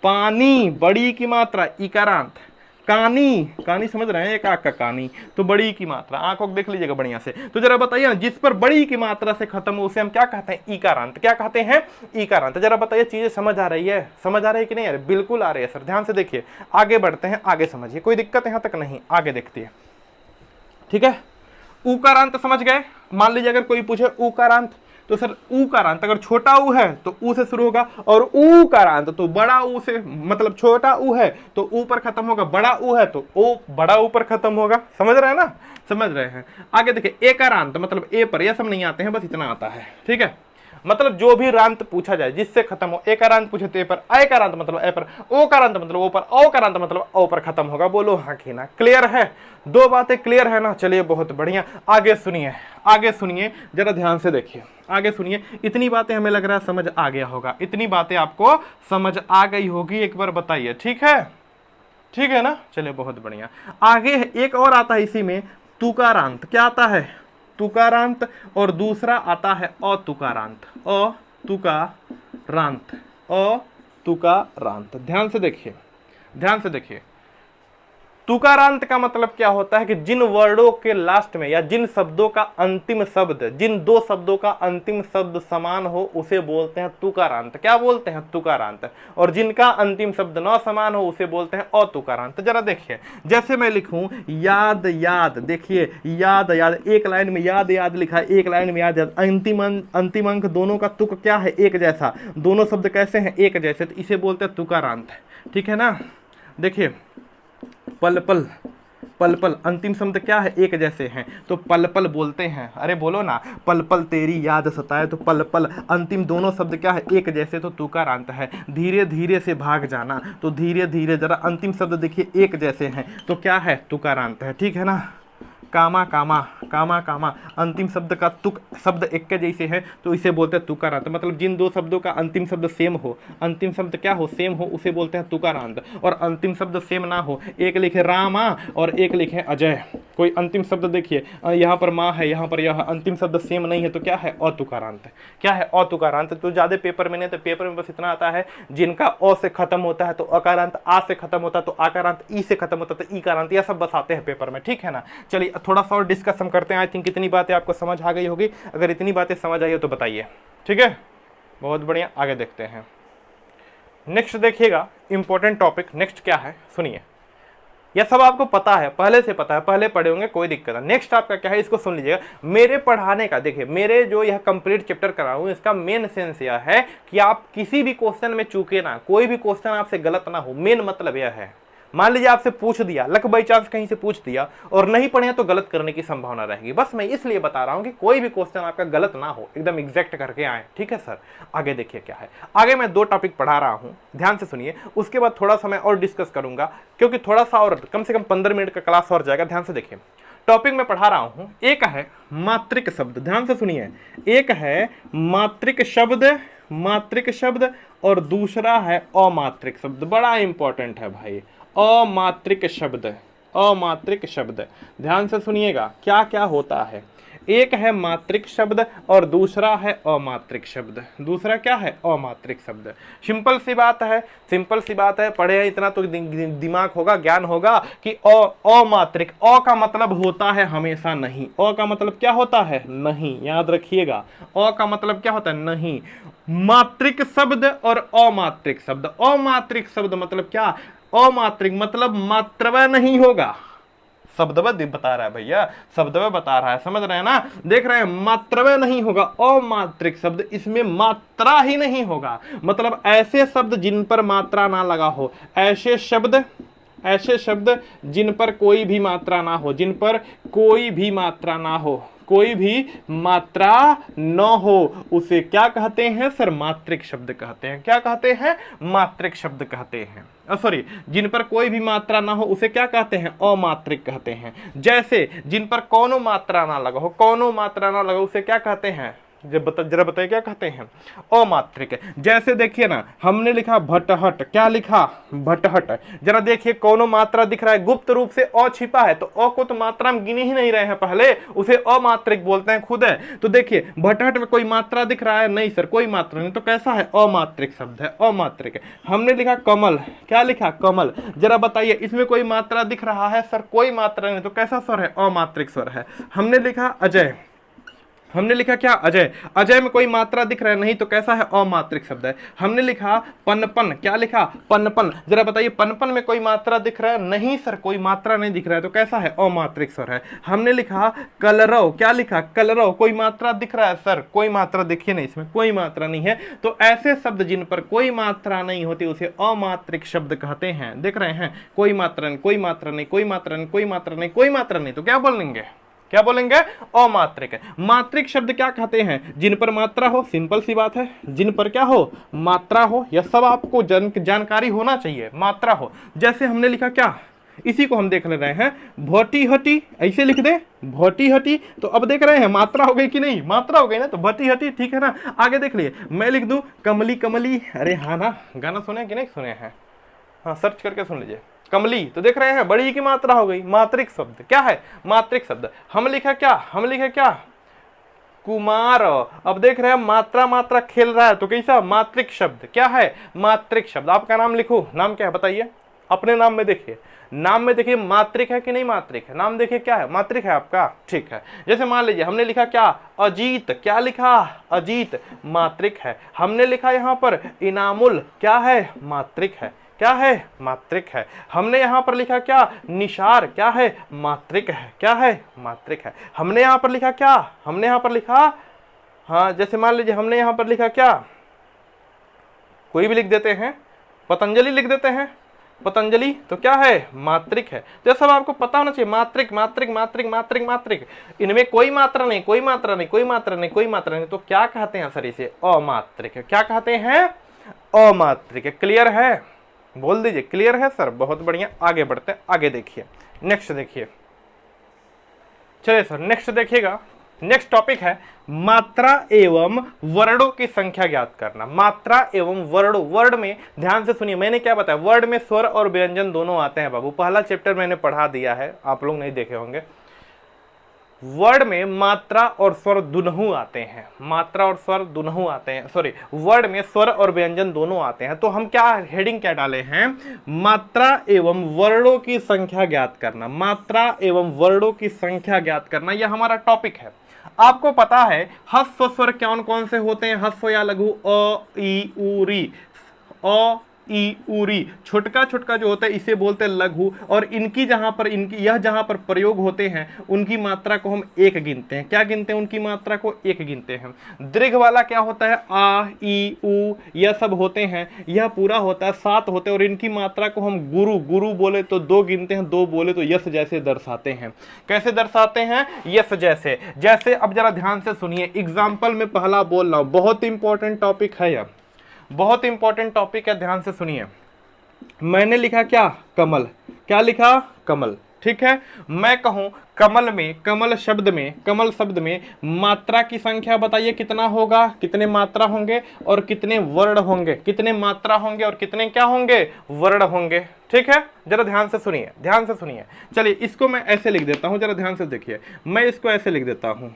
पानी, बड़ी की मात्रा ईकारांत। कानी, कानी समझ रहे हैं? एक आंख का कानी, तो बड़ी की मात्रा। आंखों को देख लीजिएगा बढ़िया से। तो जरा बताइए ना, जिस पर बड़ी की मात्रा से खत्म हो उसे हम क्या कहते हैं? ईकारांत। क्या कहते हैं? ईकारांत। जरा बताइए चीजें समझ आ रही है? समझ आ रही है कि नहीं? यार बिल्कुल आ रही है सर। ध्यान से देखिए, आगे बढ़ते हैं, आगे समझिए, कोई दिक्कत यहां तक नहीं, आगे देखते हैं। ठीक है, उकारांत समझ गए। मान लीजिए अगर कोई पूछे उकारांत, तो सर उकारांत अगर छोटा ऊ है तो ऊ से शुरू होगा, और उकारांत तो बड़ा ऊ से, मतलब छोटा ऊ है तो ऊ पर खत्म होगा, बड़ा ऊ है तो ओ बड़ा ऊ पर खत्म होगा। समझ रहे हैं ना? समझ रहे हैं। आगे देखिए एकारांत, मतलब ए पर, यह सब नहीं आते हैं, बस इतना आता है। ठीक है, मतलब जो भी रांत पूछा जाए जिससे खत्म हो, एकारांत पूछे तो ए पर, ऐकारांत मतलब ए पर, ओकारांत मतलब ओ पर, औकारांत मतलब ओ पर खत्म होगा। बोलो हाँ कि ना? क्लियर है? दो बातें क्लियर है ना? चलिए बहुत बढ़िया। आगे सुनिए, आगे सुनिए, जरा ध्यान से देखिए, आगे सुनिए। इतनी बातें हमें लग रहा है समझ आ गया होगा, इतनी बातें आपको समझ आ गई होगी, एक बार बताइए। ठीक है? ठीक है ना? चलिए बहुत बढ़िया। आगे एक और आता है इसी में, तुकारांत। क्या आता है? तुकारांत। और दूसरा आता है अतुकारांत। अतुकारांत, अतुकारांत। ध्यान से देखिए, ध्यान से देखिए। तुकारांत का मतलब क्या होता है कि जिन वर्डों के लास्ट में या जिन शब्दों का अंतिम शब्द, जिन दो शब्दों का अंतिम शब्द समान हो उसे बोलते हैं तुकारांत। क्या बोलते हैं? तुकारांत। और जिनका अंतिम शब्द न समान हो उसे बोलते हैं अतुकारांत। जरा देखिए, जैसे मैं लिखूं याद याद, देखिए याद याद, एक लाइन में याद याद लिखा है, एक लाइन में याद याद, अंतिम अंक दोनों का तुक क्या है? एक जैसा। दोनों शब्द कैसे हैं? एक जैसे, तो इसे बोलते हैं तुकारांत। ठीक है ना? देखिए पल पल, पल पल अंतिम शब्द क्या है? एक जैसे हैं, तो पल पल बोलते हैं। अरे बोलो ना, पल पल तेरी याद सताए, तो पल पल अंतिम दोनों शब्द क्या है? एक जैसे, तो तुकारांत है। धीरे धीरे से भाग जाना, तो धीरे धीरे, जरा अंतिम शब्द देखिए एक जैसे हैं, तो क्या है? तुकारांत है। ठीक है ना? कामा कामा, कामा कामा अंतिम शब्द का तुक शब्द एक के जैसे है, तो इसे बोलते हैं तुकारांत। मतलब जिन दो शब्दों का अंतिम शब्द सेम हो, अंतिम शब्द क्या हो? सेम हो, उसे बोलते हैं तुकारांत। और अंतिम शब्द सेम ना हो, एक लिखे रामा और एक लिखे अजय, कोई अंतिम शब्द देखिए, यहाँ पर माँ है, यहाँ पर यह, अंतिम शब्द सेम नहीं है, तो क्या है? अतुकारांत। क्या है? अतुकारांत। तो ज्यादा पेपर में नहीं, तो पेपर में बस इतना आता है, जिनका अ से खत्म होता है तो अकारांत, आ से खत्म होता है तो आकारांत, ई से खत्म होता है तो ईकारांत, यह सब बस आते हैं पेपर में। ठीक है ना? चलिए थोड़ा सा और डिस्कस हम करते हैं। आई थिंक इतनी बातें आपको समझ आ गई होगी। अगर इतनी बातें समझ आई हो तो बताइए। ठीक है, बहुत बढ़िया। आगे देखते हैं। नेक्स्ट देखिएगा, इंपॉर्टेंट टॉपिक नेक्स्ट क्या है सुनिए। यह सब आपको पता है, पहले से पता है, पहले पढ़े होंगे, कोई दिक्कत नहीं। नेक्स्ट आपका क्या है, इसको सुन लीजिएगा। मेरे पढ़ाने का, देखिए मेरे जो यह कंप्लीट चैप्टर करा हूं, इसका मेन सेंस यह है कि आप किसी भी क्वेश्चन में चूके ना, कोई भी क्वेश्चन आपसे गलत ना हो। मेन मतलब यह है, मान लीजिए आपसे पूछ दिया, लक बाई चांस कहीं से पूछ दिया और नहीं पढ़े तो गलत करने की संभावना रहेगी। बस मैं इसलिए बता रहा हूं कि कोई भी क्वेश्चन आपका गलत ना हो, एकदम एग्जैक्ट करके आए। ठीक है सर? आगे देखिए क्या है। आगे मैं दो टॉपिक पढ़ा रहा हूं, ध्यान से सुनिए। उसके बाद थोड़ा सा मैं और डिस्कस करूंगा, क्योंकि थोड़ा सा और कम से कम 15 मिनट का क्लास और जाएगा। ध्यान से देखिए, टॉपिक में पढ़ा रहा हूं। एक है मात्रिक शब्द, ध्यान से सुनिए। एक है मात्रिक शब्द, मात्रिक शब्द, और दूसरा है अमात्रिक शब्द। बड़ा इंपॉर्टेंट है भाई, अमात्रिक शब्द, अमात्रिक शब्द। ध्यान से सुनिएगा क्या क्या होता है। एक है मात्रिक शब्द और दूसरा है अमात्रिक शब्द। दूसरा क्या है? अमात्रिक शब्द। सिंपल सी बात है, सिंपल सी बात है, पढ़े हैं इतना तो दिमाग होगा, ज्ञान होगा कि अमात्रिक, अ का मतलब होता है हमेशा नहीं। अ का मतलब क्या होता है? नहीं, याद रखिएगा। अ का मतलब क्या होता है? नहीं। मात्रिक शब्द और अमात्रिक शब्द। अमात्रिक शब्द मतलब क्या? अमात्रिक मतलब मात्रवय नहीं होगा। शब्दवय बता रहा है भैया, शब्दवय बता रहा है, समझ रहे हैं ना? देख रहे हैं, मात्रवय नहीं होगा। अमात्रिक शब्द, इसमें मात्रा ही नहीं होगा। मतलब ऐसे शब्द जिन पर मात्रा ना लगा हो, ऐसे शब्द जिन पर कोई भी मात्रा ना हो, जिन पर कोई भी मात्रा ना हो, कोई भी मात्रा न हो, उसे क्या कहते हैं सर? मात्रिक शब्द कहते हैं। क्या कहते हैं? मात्रिक शब्द कहते हैं। सॉरी, जिन पर कोई भी मात्रा ना हो उसे क्या कहते हैं? अमात्रिक कहते हैं। जैसे जिन पर कोनो मात्रा ना लगा हो, कोनो मात्रा ना लगा, उसे क्या कहते हैं? जरा बताइए क्या कहते हैं? अमात्रिक। जैसे देखिए ना, हमने लिखा भटहट, क्या लिखा? भटहट। जरा देखिए, कोनो मात्रा दिख रहा है, गुप्त रूप से अ छिपा है, तो अ को तो मात्रा में गिने ही नहीं रहे हैं पहले, उसे अमात्रिक बोलते हैं खुद है। तो देखिए, भटहट में कोई मात्रा दिख रहा है? नहीं सर, कोई मात्रा नहीं, तो कैसा है? अमात्रिक शब्द है, अमात्रिक। हमने लिखा कमल, क्या लिखा? कमल। जरा बताइए, इसमें कोई मात्रा दिख रहा है? सर कोई मात्रा नहीं, तो कैसा स्वर है? अमात्रिक स्वर है। हमने लिखा अजय, हमने लिखा क्या? अजय। अजय में कोई मात्रा दिख रहा है? नहीं, तो कैसा है? अमात्रिक शब्द है। हमने लिखा पनपन, क्या लिखा? पनपन। जरा बताइए, पनपन में कोई मात्रा दिख रहा है? नहीं सर, कोई मात्रा नहीं दिख रहा है, तो कैसा है? अमात्रिक स्वर है। हमने लिखा कलरव, क्या लिखा? कलरव। कोई मात्रा दिख रहा है? सर कोई मात्रा दिखिए नहीं, इसमें कोई मात्रा नहीं है। तो ऐसे शब्द जिन पर कोई मात्रा नहीं होती उसे अमात्रिक शब्द कहते हैं। देख रहे हैं, कोई मात्रा नहीं, कोई मात्रा नहीं, कोई मात्रा नहीं, कोई मात्रा नहीं, कोई मात्रा नहीं, तो क्या बोलेंगे? क्या बोलेंगे? अमात्रिक। मात्रिक शब्द क्या कहते हैं? जिन पर मात्रा हो। सिंपल सी बात है, जिन पर क्या हो? मात्रा हो। यह सब आपको जानकारी होना चाहिए, मात्रा हो। जैसे हमने लिखा क्या? इसी को हम देख ले रहे हैं, भोटी हटी, ऐसे लिख दे, भोटी हटी। तो अब देख रहे हैं मात्रा हो गई कि नहीं? मात्रा हो गई ना, तो भोटी हटी, ठीक है ना? आगे देख लिए, मैं लिख दूं कमली कमली। अरे हाँ ना, गाना सुने कि नहीं सुने हैं? हाँ, सर्च करके सुन लीजिए। कमली, तो देख रहे हैं बड़ी की मात्रा हो गई, मात्रिक शब्द। क्या है? मात्रिक शब्द। हम लिखा क्या? हम लिखा क्या? कुमार। अब देख रहे हैं मात्रा मात्रा खेल रहा है, तो कैसा? मात्रिक शब्द। क्या है? मात्रिक शब्द। आपका नाम लिखो, नाम क्या है बताइए? अपने नाम में देखिए, नाम में देखिए मात्रिक है कि नहीं मात्रिक है? नाम देखिए क्या है? मात्रिक है आपका, ठीक है। जैसे मान लीजिए हमने लिखा क्या? अजीत, क्या लिखा? अजीत, मात्रिक है। हमने लिखा यहाँ पर इनामुल, क्या है? मात्रिक है। क्या है? मात्रिक है। हमने यहां पर लिखा क्या? निशार, क्या है? मात्रिक है। क्या है? मात्रिक है। हमने यहां पर लिखा क्या? हमने यहां पर लिखा, हाँ, जैसे मान लीजिए हमने यहां पर लिखा क्या? कोई भी लिख देते हैं, पतंजलि लिख देते हैं, पतंजलि, तो क्या है? मात्रिक है। तो सब आपको पता होना चाहिए, मात्रिक मात्रिक मात्रिक मात्रिक मात्रिक। इनमें कोई मात्रा नहीं, कोई मात्रा नहीं, कोई मात्रा नहीं, कोई मात्रा नहीं, तो क्या कहते हैं सर? इसे अमात्रिक है। क्या कहते हैं? अमात्रिक है। क्लियर है? बोल दीजिए क्लियर है सर। बहुत बढ़िया, आगे बढ़ते हैं। आगे देखिए, नेक्स्ट देखिए, चलिए सर नेक्स्ट देखिएगा। नेक्स्ट टॉपिक है मात्रा एवं वर्णों की संख्या ज्ञात करना। मात्रा एवं वर्णों, वर्ड में ध्यान से सुनिए, मैंने क्या बताया? वर्ड में स्वर और व्यंजन दोनों आते हैं बाबू। पहला चैप्टर मैंने पढ़ा दिया है, आप लोग नहीं देखे होंगे। वर्ड में मात्रा और स्वर दोनों आते हैं, मात्रा और स्वर दोनों आते हैं, सॉरी, वर्ड में स्वर और व्यंजन दोनों आते हैं। तो हम क्या हेडिंग क्या डाले हैं? मात्रा एवं वर्णों की संख्या ज्ञात करना। मात्रा एवं वर्णों की संख्या ज्ञात करना, यह हमारा टॉपिक है। आपको पता है ह्रस्व स्वर कौन कौन से होते हैं? ह्रस्व या लघु? अ, ई, उ, री। अ, ई, उरी, छोटका छोटका जो होता है इसे बोलते हैं लघु। और इनकी जहां पर, इनकी यह जहां पर प्रयोग होते हैं उनकी मात्रा को हम एक गिनते हैं। क्या गिनते हैं? उनकी मात्रा को एक गिनते हैं। दीर्घ वाला क्या होता है? आ, ई, उ, यह सब होते हैं, यह पूरा होता है, 7 होते हैं। और इनकी मात्रा को हम गुरु, गुरु बोले तो 2 गिनते हैं, 2 बोले तो यस जैसे दर्शाते हैं। कैसे दर्शाते हैं? यस जैसे। जैसे अब जरा ध्यान से सुनिए, एग्जाम्पल में पहला बोल रहा हूं, बहुत इंपॉर्टेंट टॉपिक है यह, बहुत इंपॉर्टेंट टॉपिक है, ध्यान से सुनिए। मैंने लिखा क्या? कमल। क्या लिखा? कमल, ठीक है। मैं कहूं कमल में, कमल शब्द में मात्रा की संख्या बताइए कितना होगा, कितने मात्रा होंगे और कितने वर्ण होंगे, कितने मात्रा होंगे और कितने क्या होंगे, वर्ण होंगे। ठीक है, जरा ध्यान से सुनिए, ध्यान से सुनिए। चलिए इसको मैं ऐसे लिख देता हूं, जरा ध्यान से देखिए। मैं इसको ऐसे लिख देता हूं,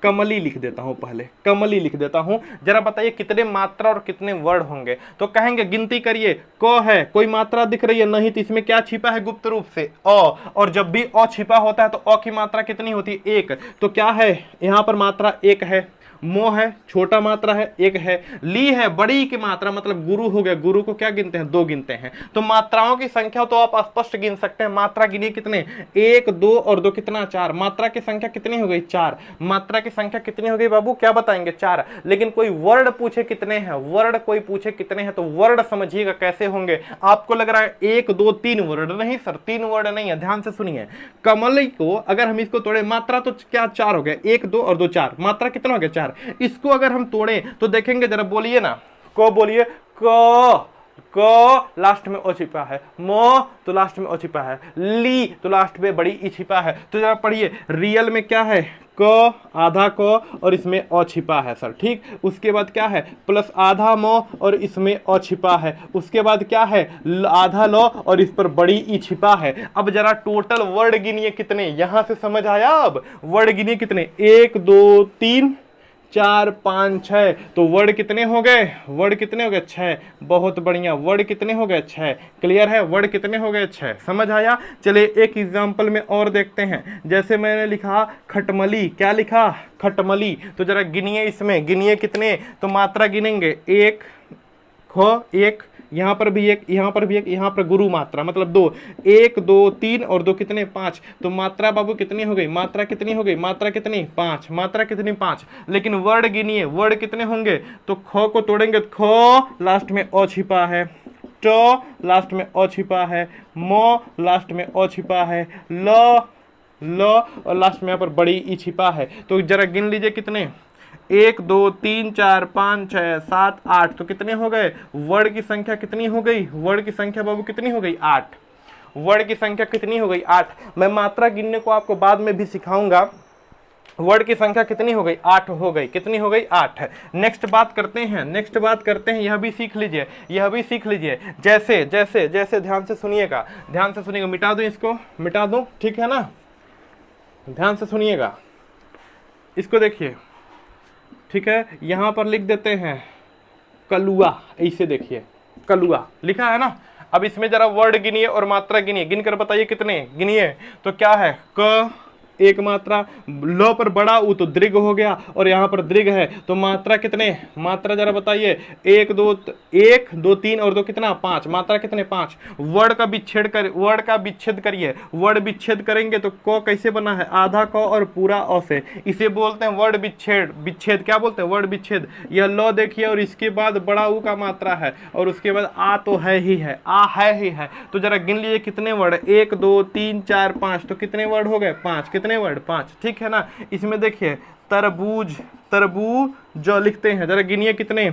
कमली लिख देता हूं, पहले कमली लिख देता हूं। जरा बताइए कितने मात्रा और कितने वर्ण होंगे। तो कहेंगे गिनती करिए, क है, कोई मात्रा दिख रही है नहीं, तो इसमें क्या छिपा है गुप्त रूप से, अ। और जब भी अ छिपा होता है तो अ की मात्रा कितनी होती है, एक। तो क्या है यहां पर मात्रा एक है। मो है छोटा मात्रा है, एक है। ली है बड़ी की मात्रा, मतलब गुरु हो गया, गुरु को क्या गिनते हैं, दो गिनते हैं। तो मात्राओं की संख्या तो आप स्पष्ट गिन सकते हैं। मात्रा गिनिए कितने, एक, दो और दो कितना, चार। मात्रा की संख्या कितनी हो गई, चार। मात्रा की संख्या कितनी हो गई बाबू, क्या बताएंगे, चार। लेकिन कोई वर्ण पूछे कितने हैं, वर्ण कोई पूछे कितने हैं, तो वर्ण समझिएगा कैसे होंगे। आपको लग रहा है एक, दो, तीन वर्ण, नहीं सर, तीन वर्ण नहीं है। ध्यान से सुनिए, कमल को अगर हम इसको तोड़े, मात्रा तो क्या चार हो गए, एक, दो और दो, चार। मात्रा कितना हो गया, चार। इसको अगर हम तोड़े तो देखेंगे, जरा बोलिए ना, को बोलिए, को लास्ट में ओ छिपा है, मो तो लास्ट में ओ छिपा है, ली तो लास्ट में बड़ी ई छिपा है। तो जरा पढ़िए, रियल में क्या है, क, आधा क और इसमें अ छिपा है सर, ठीक। उसके बाद क्या है, प्लस आधा मो और इसमें अ छिपा है। उसके बाद क्या है, आधा लो और इस पर बड़ी ई छिपा है। अब जरा टोटल वर्ड गिनिए कितने, यहां से समझ आया। अब वर्ड गिनिए कितने, एक, दो, तीन, चार, पाँच, छः। तो वर्ड कितने हो गए, वर्ड कितने हो गए, छः। बहुत बढ़िया, वर्ड कितने हो गए, छः। क्लियर है, वर्ड कितने हो गए, छः। समझ आया। चलिए एक एग्जांपल में और देखते हैं। जैसे मैंने लिखा खटमली, क्या लिखा, खटमली। तो जरा गिनिए, इसमें गिनिए कितने, तो मात्रा गिनेंगे, एक, खो एक, यहाँ पर भी एक, यहाँ पर भी एक, यहाँ पर गुरु मात्रा मतलब दो, एक, दो, तीन और दो कितने, पांच। तो मात्रा बाबू कितनी हो गई, मात्रा कितनी हो गई, मात्रा कितनी, पांच। मात्रा कितनी, पांच। लेकिन वर्ड गिनिए, वर्ड कितने होंगे। तो ख को तोड़ेंगे, ख लास्ट में अ छिपा है, ट लास्ट में अ छिपा है, म लास्ट में अ छिपा है, ल और लास्ट में यहाँ पर बड़ी ई छिपा है। तो जरा गिन लीजिए कितने, एक, दो, तीन, चार, पाँच, छः, सात, आठ। तो कितने हो गए, वर्ड की संख्या कितनी हो गई, वर्ड की संख्या बाबू कितनी हो गई, आठ। वर्ड की संख्या कितनी हो गई, आठ। मैं मात्रा गिनने को आपको बाद में भी सिखाऊंगा। वर्ड की संख्या कितनी हो गई, आठ हो गई। कितनी हो गई, आठ। नेक्स्ट बात करते हैं, नेक्स्ट बात करते हैं। यह भी सीख लीजिए, यह भी सीख लीजिए। जैसे जैसे जैसे ध्यान से सुनिएगा, ध्यान से सुनिएगा। मिटा दूं इसको, मिटा दूं, ठीक है ना। ध्यान से सुनिएगा, इसको देखिए, ठीक है। यहां पर लिख देते हैं कलुआ, ऐसे देखिए, कलुआ लिखा है ना। अब इसमें जरा वर्ड गिनिए और मात्रा गिनिए, गिनकर बताइए कितने, गिनिए। तो क्या है, क एक मात्रा, लो पर बड़ा ऊ तो दीर्घ हो गया और यहाँ पर दीर्घ है। तो मात्रा कितने, मात्रा जरा बताइए, एक, दो, तीन और दो कितना, पांच। मात्रा कितने, पांच। वर्ड का विच्छेद कर, वर्ड का विच्छेद करिए। वर्ड विच्छेद करेंगे तो क कैसे बना है, आधा क और पूरा अ से। इसे बोलते हैं वर्ड विच्छेद। विच्छेद क्या बोलते हैं, वर्ड विच्छेद। यह लो देखिए और इसके बाद बड़ा ऊ का मात्रा है और उसके बाद आ तो है ही है, आ है ही है। तो जरा गिन लीजिए कितने वर्ड, एक, दो, तीन, चार, पांच। तो कितने वर्ड हो गए, पांच। कितने वर्ड, पांच, ठीक है ना। इसमें देखिए तरबूज, तरबूज जो लिखते हैं, जरा गिनिए कितने,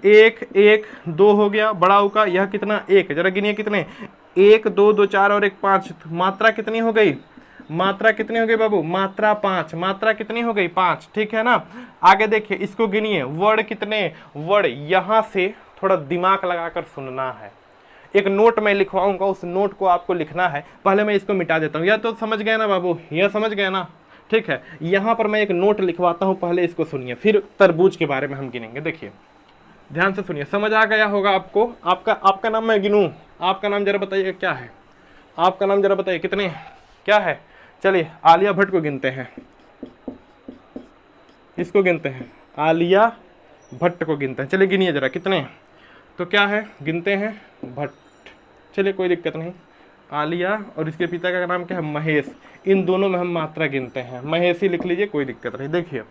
एक, एक, दो हो गया बड़ा ऊ का, यह कितना, एक। जरा गिनिए कितने, एक, दो, दो, चार और एक, पांच। मात्रा कितनी हो गई, मात्रा कितनी हो गई बाबू, मात्रा पांच। मात्रा कितनी हो गई, पांच, ठीक है ना। आगे देखिए, इसको गिनिए, वर्ड कितने, वर्ड यहां से थोड़ा दिमाग लगाकर सुनना है। एक नोट मैं लिखवाऊंगा, उस नोट को आपको लिखना है। पहले मैं इसको मिटा देता हूँ, यह तो समझ गए ना बाबू, यह समझ गए ना, ठीक है। यहाँ पर मैं एक नोट लिखवाता हूँ, पहले इसको सुनिए, फिर तरबूज के बारे में हम गिनेंगे। देखिए ध्यान से सुनिए, समझ आ गया होगा आपको। आपका नाम मैं गिनूं, आपका नाम जरा बताइए क्या है, आपका नाम जरा बताइए कितने, क्या है। चलिए आलिया भट्ट को गिनते हैं, इसको गिनते हैं, आलिया भट्ट को गिनते हैं। चलिए गिनिए जरा कितने। तो क्या है, गिनते हैं भट्ट, चलिए कोई दिक्कत नहीं। आलिया और इसके पिता का नाम क्या है, महेश। इन दोनों में हम मात्रा गिनते हैं, महेश ही लिख लीजिए, कोई दिक्कत नहीं। देखिए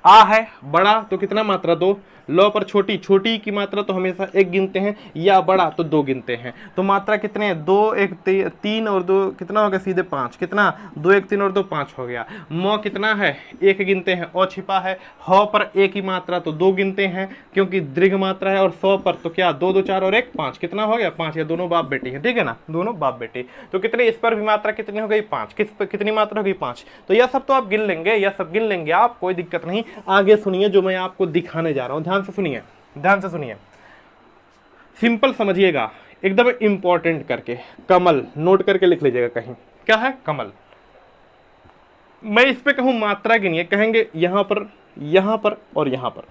आ है बड़ा तो कितना मात्रा, दो। लौ पर छोटी, छोटी की मात्रा तो हमेशा 1 गिनते हैं, या बड़ा तो 2 गिनते हैं। तो मात्रा कितने हैं? 2 1 3 और 2 कितना हो गया? सीधे 5। कितना? 2 1 3 और 2 5 हो गया। म कितना है? 1 गिनते हैं, ओ छिपा है। ह पर 1 की मात्रा तो 2 गिनते हैं क्योंकि दीर्घ मात्रा है, और 100 पर तो क्या 2 2 4 और 1 5। कितना हो गया? 5। या दोनों बाप बेटी है, ठीक है ना, दोनों बाप बेटी। तो कितने? इस पर भी मात्रा कितनी हो गई? 5। किस पर कितनी मात्रा हो गई? 5। तो यह सब तो आप गिन लेंगे, यह सब गिन लेंगे आप, कोई दिक्कत नहीं। आगे सुनिए जो मैं आपको दिखाने जा रहा हूं, ध्यान से सुनिए, ध्यान से सुनिए, सिंपल समझिएगा, एकदम इंपॉर्टेंट करके। कमल नोट करके लिख लीजिएगा कहीं। क्या है? कमल। मैं इस पे कहूं मात्रा गिनिए, कहेंगे यहां पर, यहां पर और यहां पर,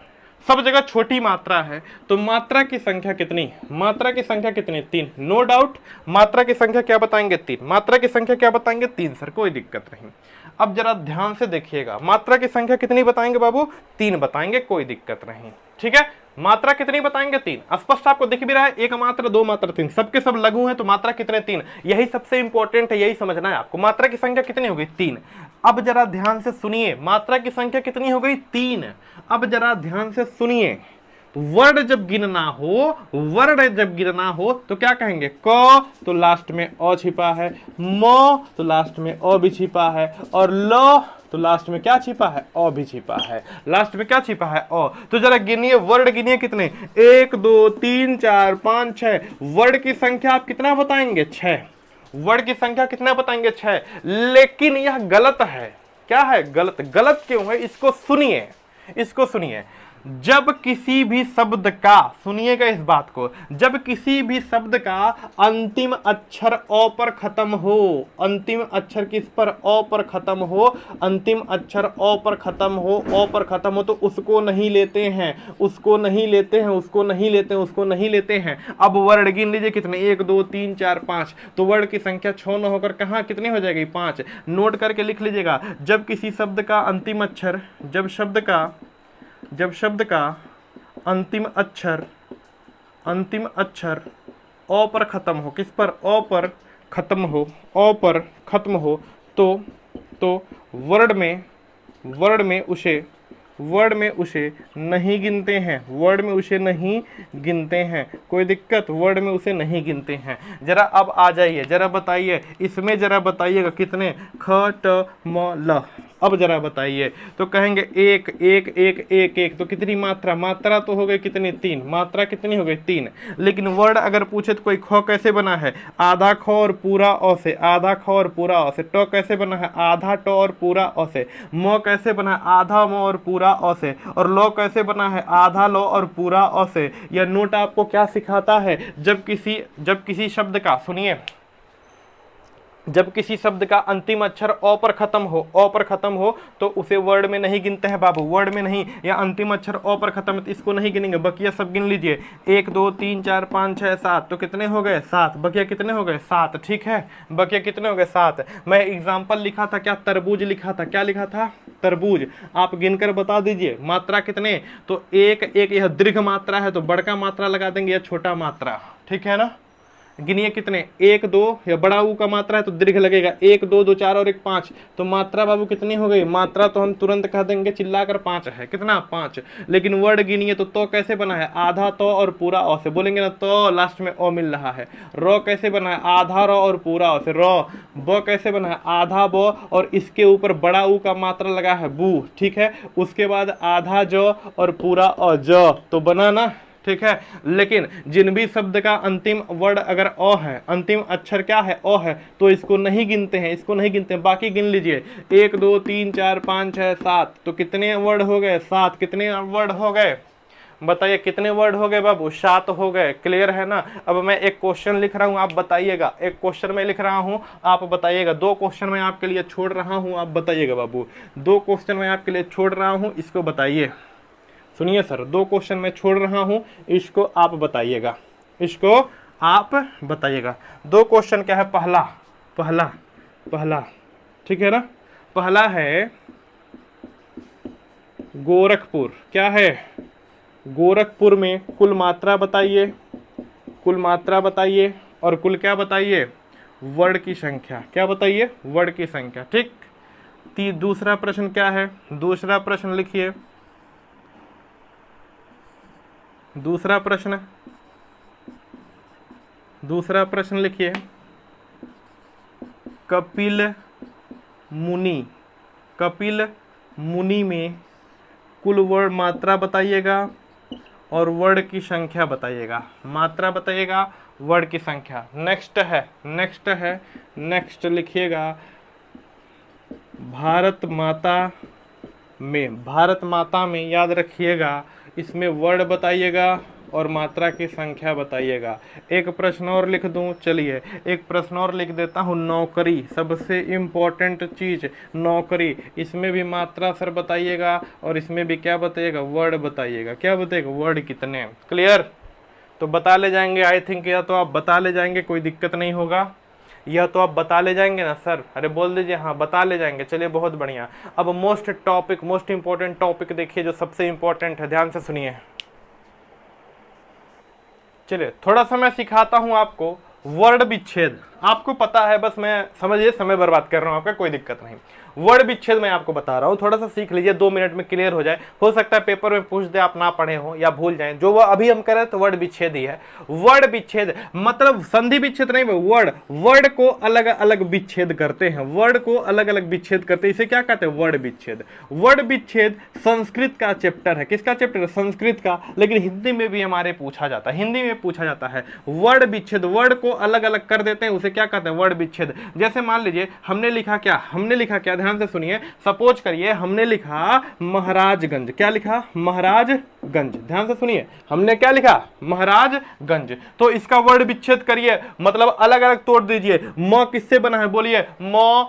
सब जगह छोटी मात्रा है। तो मात्रा की संख्या कितनी? मात्रा की संख्या कितनी? 3। No doubt. मात्रा की संख्या क्या बताएंगे? 3। मात्रा की संख्या क्या बताएंगे? 3 सर, कोई दिक्कत नहीं। अब जरा ध्यान से देखिएगा, मात्रा की संख्या कितनी बताएंगे बाबू? 3 बताएंगे, कोई दिक्कत नहीं, ठीक है। मात्रा कितनी बताएंगे? 3। स्पष्ट आपको दिख भी रहा है, 1 मात्रा 2 मात्रा 3, सबके सब लघु हैं, तो मात्रा कितने? 3। यही सबसे इंपॉर्टेंट है, यही समझना है आपको। मात्रा की संख्या कितनी हो गई? 3। अब जरा ध्यान से सुनिए, मात्रा की संख्या कितनी हो गई? 3। अब जरा ध्यान से सुनिए, वर्ड जब गिनना हो, वर्ड जब गिनना हो तो क्या कहेंगे? क तो लास्ट में अ छिपा है, म तो लास्ट में अ भी छिपा है, और ल तो लास्ट में क्या छिपा है? अ भी छिपा है। लास्ट में क्या छिपा है? अ। तो जरा गिनिए, वर्ड गिनिए कितने? 1 2 3 4 5 6। वर्ड की संख्या आप कितना बताएंगे? 6। वर्ड की संख्या कितना बताएंगे? 6। लेकिन यह गलत है। क्या है? गलत। गलत क्यों है? इसको सुनिए, इसको सुनिए। जब किसी भी शब्द का, सुनिएगा इस बात को, जब किसी भी शब्द का अंतिम अक्षर अ पर खत्म हो, अंतिम अक्षर किस पर? अ पर खत्म हो, अंतिम अक्षर अ पर खत्म हो, अ पर खत्म हो, तो उसको नहीं लेते हैं, उसको नहीं लेते हैं, उसको नहीं लेते हैं, उसको नहीं लेते हैं। अब वर्ड गिन लीजिए कितने? 1 2 3 4 5। तो वर्ड की संख्या 6 न होकर कहाँ कितनी हो जाएगी? 5। नोट करके लिख लीजिएगा, जब किसी शब्द का अंतिम अक्षर, जब शब्द का अंतिम अक्षर अ पर खत्म हो, किस पर? अ पर खत्म हो, अ पर खत्म हो, तो वर्ड में उसे नहीं गिनते हैं, वर्ड में उसे नहीं गिनते हैं। कोई दिक्कत? वर्ड में उसे नहीं गिनते हैं। जरा अब आ जाइए, जरा बताइए, इसमें जरा बताइएगा कितने? ख ट म ल। अब जरा बताइए, तो कहेंगे 1 1 1 1 1। तो कितनी मात्रा? मात्रा तो हो गई कितनी? 3। मात्रा कितनी हो गई? 3। लेकिन वर्ड अगर पूछे तो कोई ख कैसे बना है? आधा ख और पूरा अ से, आधा ख और पूरा अ से। ट कैसे बना है? आधा ट और पूरा अ से। म कैसे बना है? आधा म और पूरा अ से। और ल कैसे बना है? आधा ल और पूरा अ से। यह नोट आपको क्या सिखाता है? जब किसी शब्द का, सुनिए, जब किसी शब्द का अंतिम अक्षर अ पर खत्म हो, अ पर खत्म हो, तो उसे वर्ड में नहीं गिनते हैं बाबू, वर्ड में नहीं। या अंतिम अक्षर अ पर खत्म है तो इसको नहीं गिनेंगे। बकिया सब गिन लीजिए, 1 2 3 4 5 6 7। तो कितने हो गए? 7। बकिया कितने हो गए? 7। ठीक है, बकिया कितने हो गए? 7। मैं एग्जाम्पल लिखा था क्या? तरबूज लिखा था। क्या लिखा था? तरबूज। आप गिनकर बता दीजिए मात्रा कितने? तो 1 1 यह दीर्घ मात्रा है तो बड़का मात्रा लगा देंगे, यह छोटा मात्रा, ठीक है ना। गिनिए कितने? 1 2, या बड़ा ऊ का मात्रा है तो दीर्घ लगेगा। 1 2 2 4 और 1 5। तो मात्रा बाबू कितनी हो गई? मात्रा तो हम तुरंत कह देंगे चिल्लाकर 5 है। कितना? 5। लेकिन वर्ड गिनिए तो कैसे बना है? आधा तो और पूरा अ से। बोलेंगे ना तो लास्ट में अ मिल रहा है। र कैसे बना है? आधा र और पूरा अ से, र। ब कैसे बना है? आधा ब और इसके ऊपर बड़ा ऊ का मात्रा लगा है, बू, ठीक है। उसके बाद आधा ज और पूरा अ, ज। तो बना ना, ठीक है। लेकिन जिन भी शब्द का अंतिम वर्ड अगर अ है, अंतिम अक्षर क्या है? अ है, तो इसको नहीं गिनते हैं, इसको नहीं गिनते हैं। बाकी गिन लीजिए, 1 2 3 4 5 6 7। तो कितने वर्ड हो गए? 7। कितने वर्ड हो गए? बताइए कितने वर्ड हो गए बाबू? 7 हो गए। क्लियर है ना। अब मैं एक क्वेश्चन लिख रहा हूं, आप बताइएगा। एक क्वेश्चन मैं लिख रहा हूं, आप बताइएगा। 2 क्वेश्चन मैं आपके लिए छोड़ रहा हूं, आप बताइएगा बाबू। 2 क्वेश्चन मैं आपके लिए छोड़ रहा हूं, इसको बताइए। सुनिए सर, 2 क्वेश्चन मैं छोड़ रहा हूं, इसको आप बताइएगा, इसको आप बताइएगा। 2 क्वेश्चन क्या है? पहला, ठीक है ना। पहला है गोरखपुर। क्या है? गोरखपुर में कुल मात्रा बताइए, कुल मात्रा बताइए, और कुल क्या बताइए? वर्ड की संख्या। क्या बताइए? वर्ड की संख्या, ठीक। दूसरा प्रश्न क्या है? दूसरा प्रश्न लिखिए, दूसरा प्रश्न लिखिए, कपिल मुनि में कुल वर्ण मात्रा बताइएगा और वर्ण की संख्या बताइएगा। मात्रा बताइएगा, वर्ण की संख्या। नेक्स्ट लिखिएगा, भारत माता में याद रखिएगा, इसमें वर्ण बताइएगा और मात्रा की संख्या बताइएगा। एक प्रश्न और लिख दूं, चलिए एक प्रश्न और लिख देता हूं, नौकरी, सबसे इम्पोर्टेंट चीज नौकरी, इसमें भी मात्रा सर बताइएगा और इसमें भी क्या बताइएगा, वर्ण बताइएगा। क्या बताइएगा, वर्ण कितने। क्लियर, तो बता ले जाएंगे आई थिंक, या तो आप बता ले जाएंगे, कोई दिक्कत नहीं होगा, या तो आप बता ले जाएंगे ना सर, अरे बोल दीजिए हाँ बता ले जाएंगे। चलिए बहुत बढ़िया। अब मोस्ट इंपॉर्टेंट टॉपिक देखिए, जो सबसे इंपॉर्टेंट है, ध्यान से सुनिए। चलिए थोड़ा सा मैं सिखाता हूं आपको वर्ण विच्छेद। आपको पता है, बस मैं समझिए समय बर्बाद कर रहा हूं आपका, कोई दिक्कत नहीं। वर्ण विच्छेद मैं आपको बता रहा हूं, थोड़ा सा सीख लीजिए, 2 मिनट में क्लियर हो जाए। हो सकता है पेपर में पूछ दे, आप ना पढ़े हो या भूल जाएं। जो वो अभी हम करें तो वर्ण विच्छेद ही है। वर्ण विच्छेद मतलब संधि विच्छेद नहीं, वर्ण को अलग अलग विच्छेद करते हैं, वर्ण को अलग अलग विच्छेद करते हैं, इसे क्या कहते हैं, वर्ण विच्छेद। वर्ण विच्छेद संस्कृत का चैप्टर है। किसका चैप्टर है, संस्कृत का, लेकिन हिंदी में भी हमारे पूछा जाता है। वर्ण विच्छेद, वर्ण को अलग अलग कर देते हैं, उसे क्या कहते हैं, वर्ण विच्छेद। जैसे मान लीजिए हमने लिखा क्या, ध्यान से सुनिए। सपोज करिए हमने लिखा महाराजगंज। क्या लिखा, महाराजगंज। ध्यान से सुनिए, हमने क्या लिखा, महाराजगंज। तो इसका वर्ण विच्छेद करिए, मतलब अलग अलग तोड़ दीजिए। म किससे बना है, बोलिए, म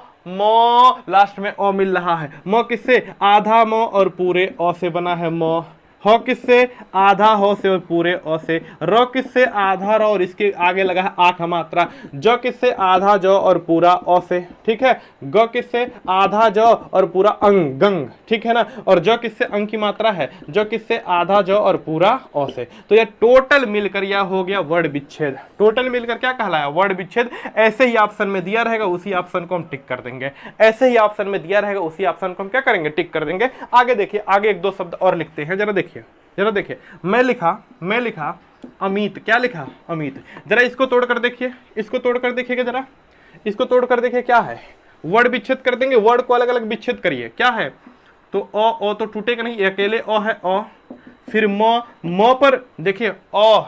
लास्ट में ओ मिल रहा है। म किससे, आधा म और पूरे ओ से बना है म। हो किससे, आधा हो से और पूरे ओ से। रो किससे, आधा रो और इसके आगे लगा है आ का मात्रा। जो किससे, आधा जो और पूरा ओ से, ठीक है। ग किससे, आधा जो और पूरा अंग, गंग, ठीक है ना। और जो किससे, अंग की मात्रा है, जो किससे, आधा जो और पूरा ओ से। तो ये टोटल मिलकर यह हो गया वर्ण विच्छेद। टोटल मिलकर क्या कहलाया, वर्ण विच्छेद। ऐसे ही ऑप्शन में दिया रहेगा, उसी ऑप्शन को हम टिक कर देंगे। ऐसे ही ऑप्शन में दिया रहेगा, उसी ऑप्शन को हम क्या करेंगे, टिक कर देंगे। आगे देखिए, आगे 1-2 शब्द और लिखते हैं, जरा देखिए। मैं लिखा अमित। क्या लिखा, अमित। जरा इसको तोड़ कर देखिएगा, जरा इसको तोड़ कर देखिए क्या है। वर्ण विच्छेद कर देंगे, वर्ण को अलग अलग विच्छेद करिए। क्या है, तो ओ तो टूटेगा नहीं, अकेले ओ है ओ। फिर म पर देखिए ओ,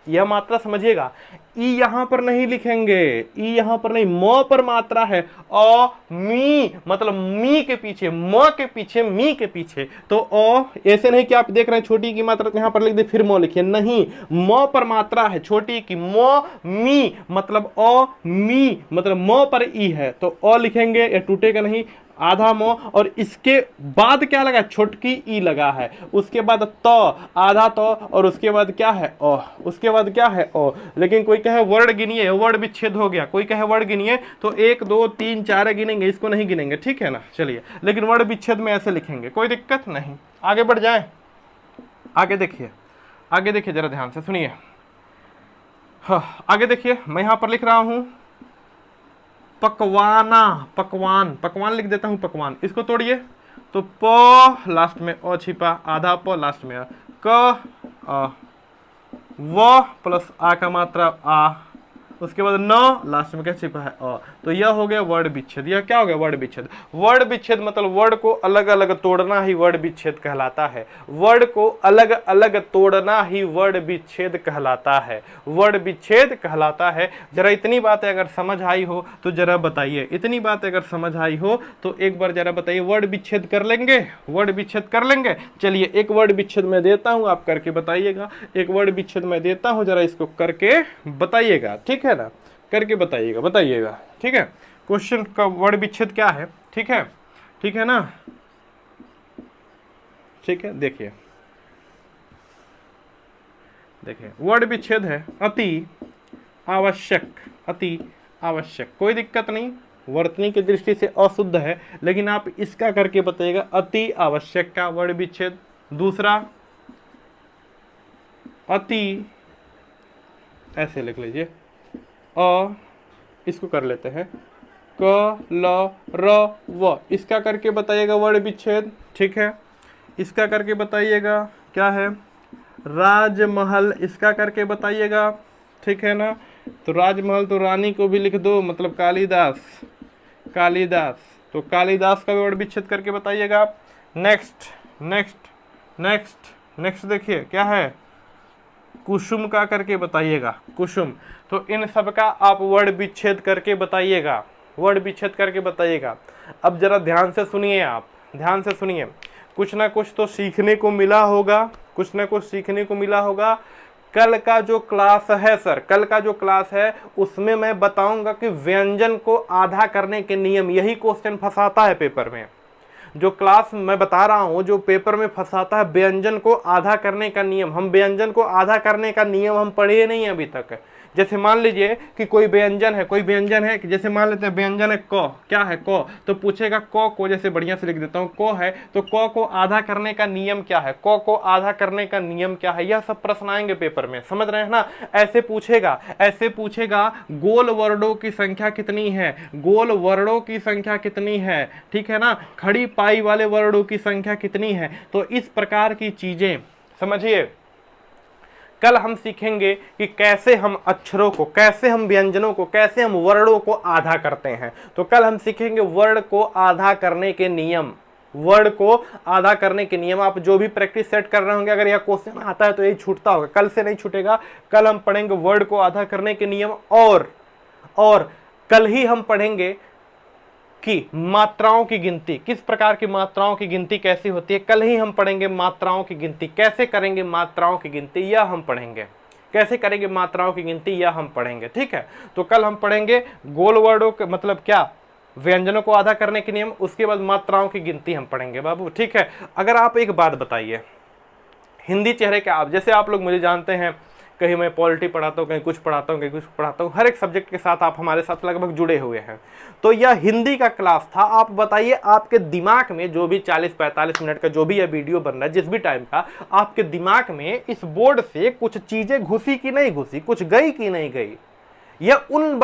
यह मात्रा समझिएगा, ई यहां पर नहीं लिखेंगे, ई यहां पर नहीं, म पर मात्रा है। ओ मी मतलब मी के पीछे, म के पीछे, मी के पीछे। तो ओ ऐसे नहीं कि आप देख रहे हैं छोटी की मात्रा यहां पर लिख दे फिर म लिखिए, नहीं, म पर मात्रा है छोटी की, म मी मतलब ओ, मी मतलब म पर ई है, तो ओ लिखेंगे, ये टूटेगा नहीं। आधा मो और इसके बाद क्या लगा, छोटकी ई लगा है। उसके बाद तो, आधा तो, और उसके बाद क्या है, ओ। उसके बाद क्या है, ओ। लेकिन कोई कहे वर्ण गिनिए, वर्ण विच्छेद हो गया। कोई कहे वर्ण गिनिए तो 1 2 3 4 गिनेंगे, इसको नहीं गिनेंगे, ठीक है ना। चलिए, लेकिन वर्ण विच्छेद में ऐसे लिखेंगे, कोई दिक्कत नहीं। आगे बढ़ जाए, आगे देखिए जरा ध्यान से सुनिए। हाँ, आगे देखिए, मैं यहां पर लिख रहा हूं पकवान लिख देता हूं, पकवान। इसको तोड़िए, तो प लास्ट में ओ छिपा, आधा प लास्ट में क, व प्लस आ का मात्रा आ, उसके बाद न लास्ट में क्या छिपा है अ। तो यह हो गया वर्ण विच्छेद। यह क्या हो गया, वर्ण विच्छेद। वर्ण विच्छेद मतलब वर्ण को अलग अलग तोड़ना ही वर्ण विच्छेद कहलाता है। वर्ण को अलग अलग तोड़ना ही वर्ण विच्छेद कहलाता है, वर्ण विच्छेद कहलाता है। जरा इतनी बात अगर समझ आई हो तो जरा बताइए, इतनी बात अगर समझ आई हो तो एक बार जरा बताइए, वर्ण विच्छेद कर लेंगे, वर्ण विच्छेद कर लेंगे। चलिए एक वर्ण विच्छेद मैं देता हूं, आप करके बताइएगा। एक वर्ण विच्छेद मैं देता हूं, जरा इसको करके बताइएगा, ठीक है ना, करके बताइएगा, ठीक है। क्वेश्चन का वर्ण विच्छेद क्या है, ठीक है ना, ठीक है। देखिए वर्ण विच्छेद है अति आवश्यक, कोई दिक्कत नहीं, वर्तनी की दृष्टि से अशुद्ध है, लेकिन आप इसका करके बताइएगा, अति आवश्यक का वर्ण विच्छेद। दूसरा अति, ऐसे लिख लीजिए, इसको कर लेते हैं क ल र व, इसका करके बताइएगा वर्ण विच्छेद, ठीक है। इसका करके बताइएगा क्या है, राजमहल इसका करके बताइएगा, ठीक है ना। तो राजमहल तो रानी को भी लिख दो, मतलब कालिदास, कालिदास, तो कालिदास का भी वर्ड विच्छेद करके बताइएगा। नेक्स्ट नेक्स्ट नेक्स्ट नेक्स्ट देखिए क्या है, कुसुम का करके बताइएगा, कुसुम। तो इन सब का आप वर्ड विच्छेद करके बताइएगा, वर्ड विच्छेद करके बताइएगा। अब जरा ध्यान से सुनिए, आप ध्यान से सुनिए, कुछ ना कुछ तो सीखने को मिला होगा, कुछ ना कुछ सीखने को मिला होगा। कल का जो क्लास है सर, कल का जो क्लास है उसमें मैं बताऊंगा कि व्यंजन को आधा करने के नियम, यही क्वेश्चन फंसाता है पेपर में। जो क्लास मैं बता रहा हूं जो पेपर में फंसाता है, व्यंजन को आधा करने का नियम। हम व्यंजन को आधा करने का नियम हम पढ़े नहीं अभी तक। जैसे मान लीजिए कि कोई व्यंजन है, कोई व्यंजन है कि जैसे मान लेते हैं व्यंजन है क, क्या है क, तो पूछेगा क को, जैसे बढ़िया से लिख देता हूँ, क है तो क को आधा करने का नियम क्या है, क को आधा करने का नियम क्या है, यह सब प्रश्न आएंगे पेपर में, समझ रहे हैं ना। ऐसे पूछेगा, ऐसे पूछेगा गोल वर्णों की संख्या कितनी है, गोल वर्णों की संख्या कितनी है, ठीक है ना, खड़ी पाई वाले वर्णों की संख्या कितनी है। तो इस प्रकार की चीजें समझिए। कल हम सीखेंगे कि कैसे हम अक्षरों को, कैसे हम व्यंजनों को, कैसे हम वर्णों को आधा करते हैं। तो कल हम सीखेंगे वर्ण को आधा करने के नियम, वर्ण को आधा करने के नियम। आप जो भी प्रैक्टिस सेट कर रहे होंगे, अगर यह क्वेश्चन आता है तो यही छूटता होगा, कल से नहीं छूटेगा। कल हम पढ़ेंगे वर्ण को आधा करने के नियम, और कल ही हम पढ़ेंगे कि मात्राओं की गिनती, किस प्रकार की मात्राओं की गिनती कैसी होती है। कल ही हम पढ़ेंगे मात्राओं की गिनती, कैसे करेंगे मात्राओं की गिनती यह हम पढ़ेंगे, कैसे करेंगे मात्राओं की गिनती यह हम पढ़ेंगे, ठीक है। तो कल हम पढ़ेंगे गोल वर्णों के मतलब क्या, व्यंजनों को आधा करने के नियम, उसके बाद मात्राओं की गिनती हम पढ़ेंगे बाबू, ठीक है। अगर आप एक बात बताइए, हिंदी चेहरे के आप, जैसे आप लोग मुझे जानते हैं, कहीं मैं पॉलिटी पढ़ाता हूँ, कहीं कुछ पढ़ाता हूँ, कहीं कुछ पढ़ाता हूँ, हर एक सब्जेक्ट के साथ आप हमारे साथ लगभग जुड़े हुए हैं। तो यह हिंदी का क्लास था। आप बताइए आपके दिमाग में जो भी 40-45 मिनट का जो भी यह वीडियो बन रहा है, जिस भी टाइम का, आपके दिमाग में इस बोर्ड से कुछ चीजें घुसी कि नहीं घुसी, कुछ गई कि नहीं गई। यह उन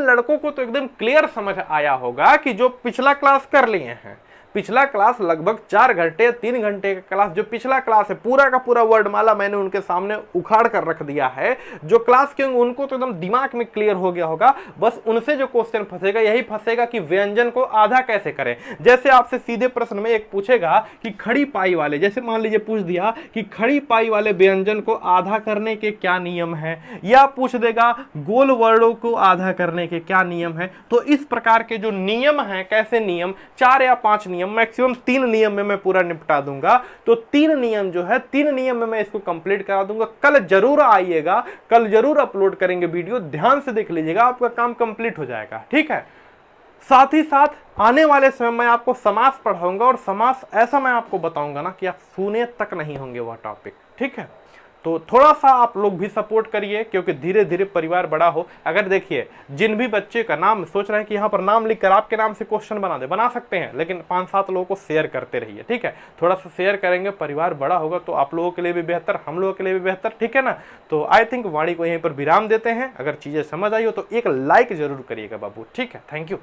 लड़कों को तो एकदम क्लियर समझ आया होगा कि जो पिछला क्लास कर लिए हैं। पिछला क्लास लगभग 4 घंटे 3 घंटे का क्लास, जो पिछला क्लास है पूरा का पूरा वर्डमाला मैंने उनके सामने उखाड़ कर रख दिया है। जो क्लास के उनको तो एकदम दिमाग में क्लियर हो गया होगा। बस उनसे जो क्वेश्चन फंसेगा यही फंसेगा कि व्यंजन को आधा कैसे करें। जैसे आपसे सीधे प्रश्न में एक पूछेगा कि खड़ी पाई वाले, जैसे मान लीजिए पूछ दिया कि खड़ी पाई वाले व्यंजन को आधा करने के क्या नियम है, या पूछ देगा गोल वर्णों को आधा करने के क्या नियम है। तो इस प्रकार के जो नियम है, कैसे नियम, 4 या 5 नियम, मैक्सिमम 3 नियम में मैं पूरा निपटा दूंगा। तो 3 नियम जो है, 3 नियम में मैं इसको कंप्लीट करा दूंगा। कल जरूर आइएगा, कल जरूर अपलोड करेंगे वीडियो, ध्यान से देख लीजिएगा, आपका काम कंप्लीट हो जाएगा, ठीक है। साथ ही साथ आने वाले समय में आपको समास पढ़ाऊंगा, और समास ऐसा मैं आपको बताऊंगा ना कि आप सुने तक नहीं होंगे वह टॉपिक, ठीक है। तो थोड़ा सा आप लोग भी सपोर्ट करिए, क्योंकि धीरे धीरे परिवार बड़ा हो। अगर देखिए जिन भी बच्चे का नाम सोच रहे हैं कि यहाँ पर नाम लिखकर आपके नाम से क्वेश्चन बना दे, बना सकते हैं, लेकिन 5-7 लोगों को शेयर करते रहिए, ठीक है। थोड़ा सा शेयर करेंगे, परिवार बड़ा होगा तो आप लोगों के लिए भी बेहतर, हम लोगों के लिए भी बेहतर, ठीक है ना। तो आई थिंक वाणी को यहीं पर विराम देते हैं। अगर चीजें समझ आई हो तो एक लाइक जरूर करिएगा बाबू, ठीक है। Thank you.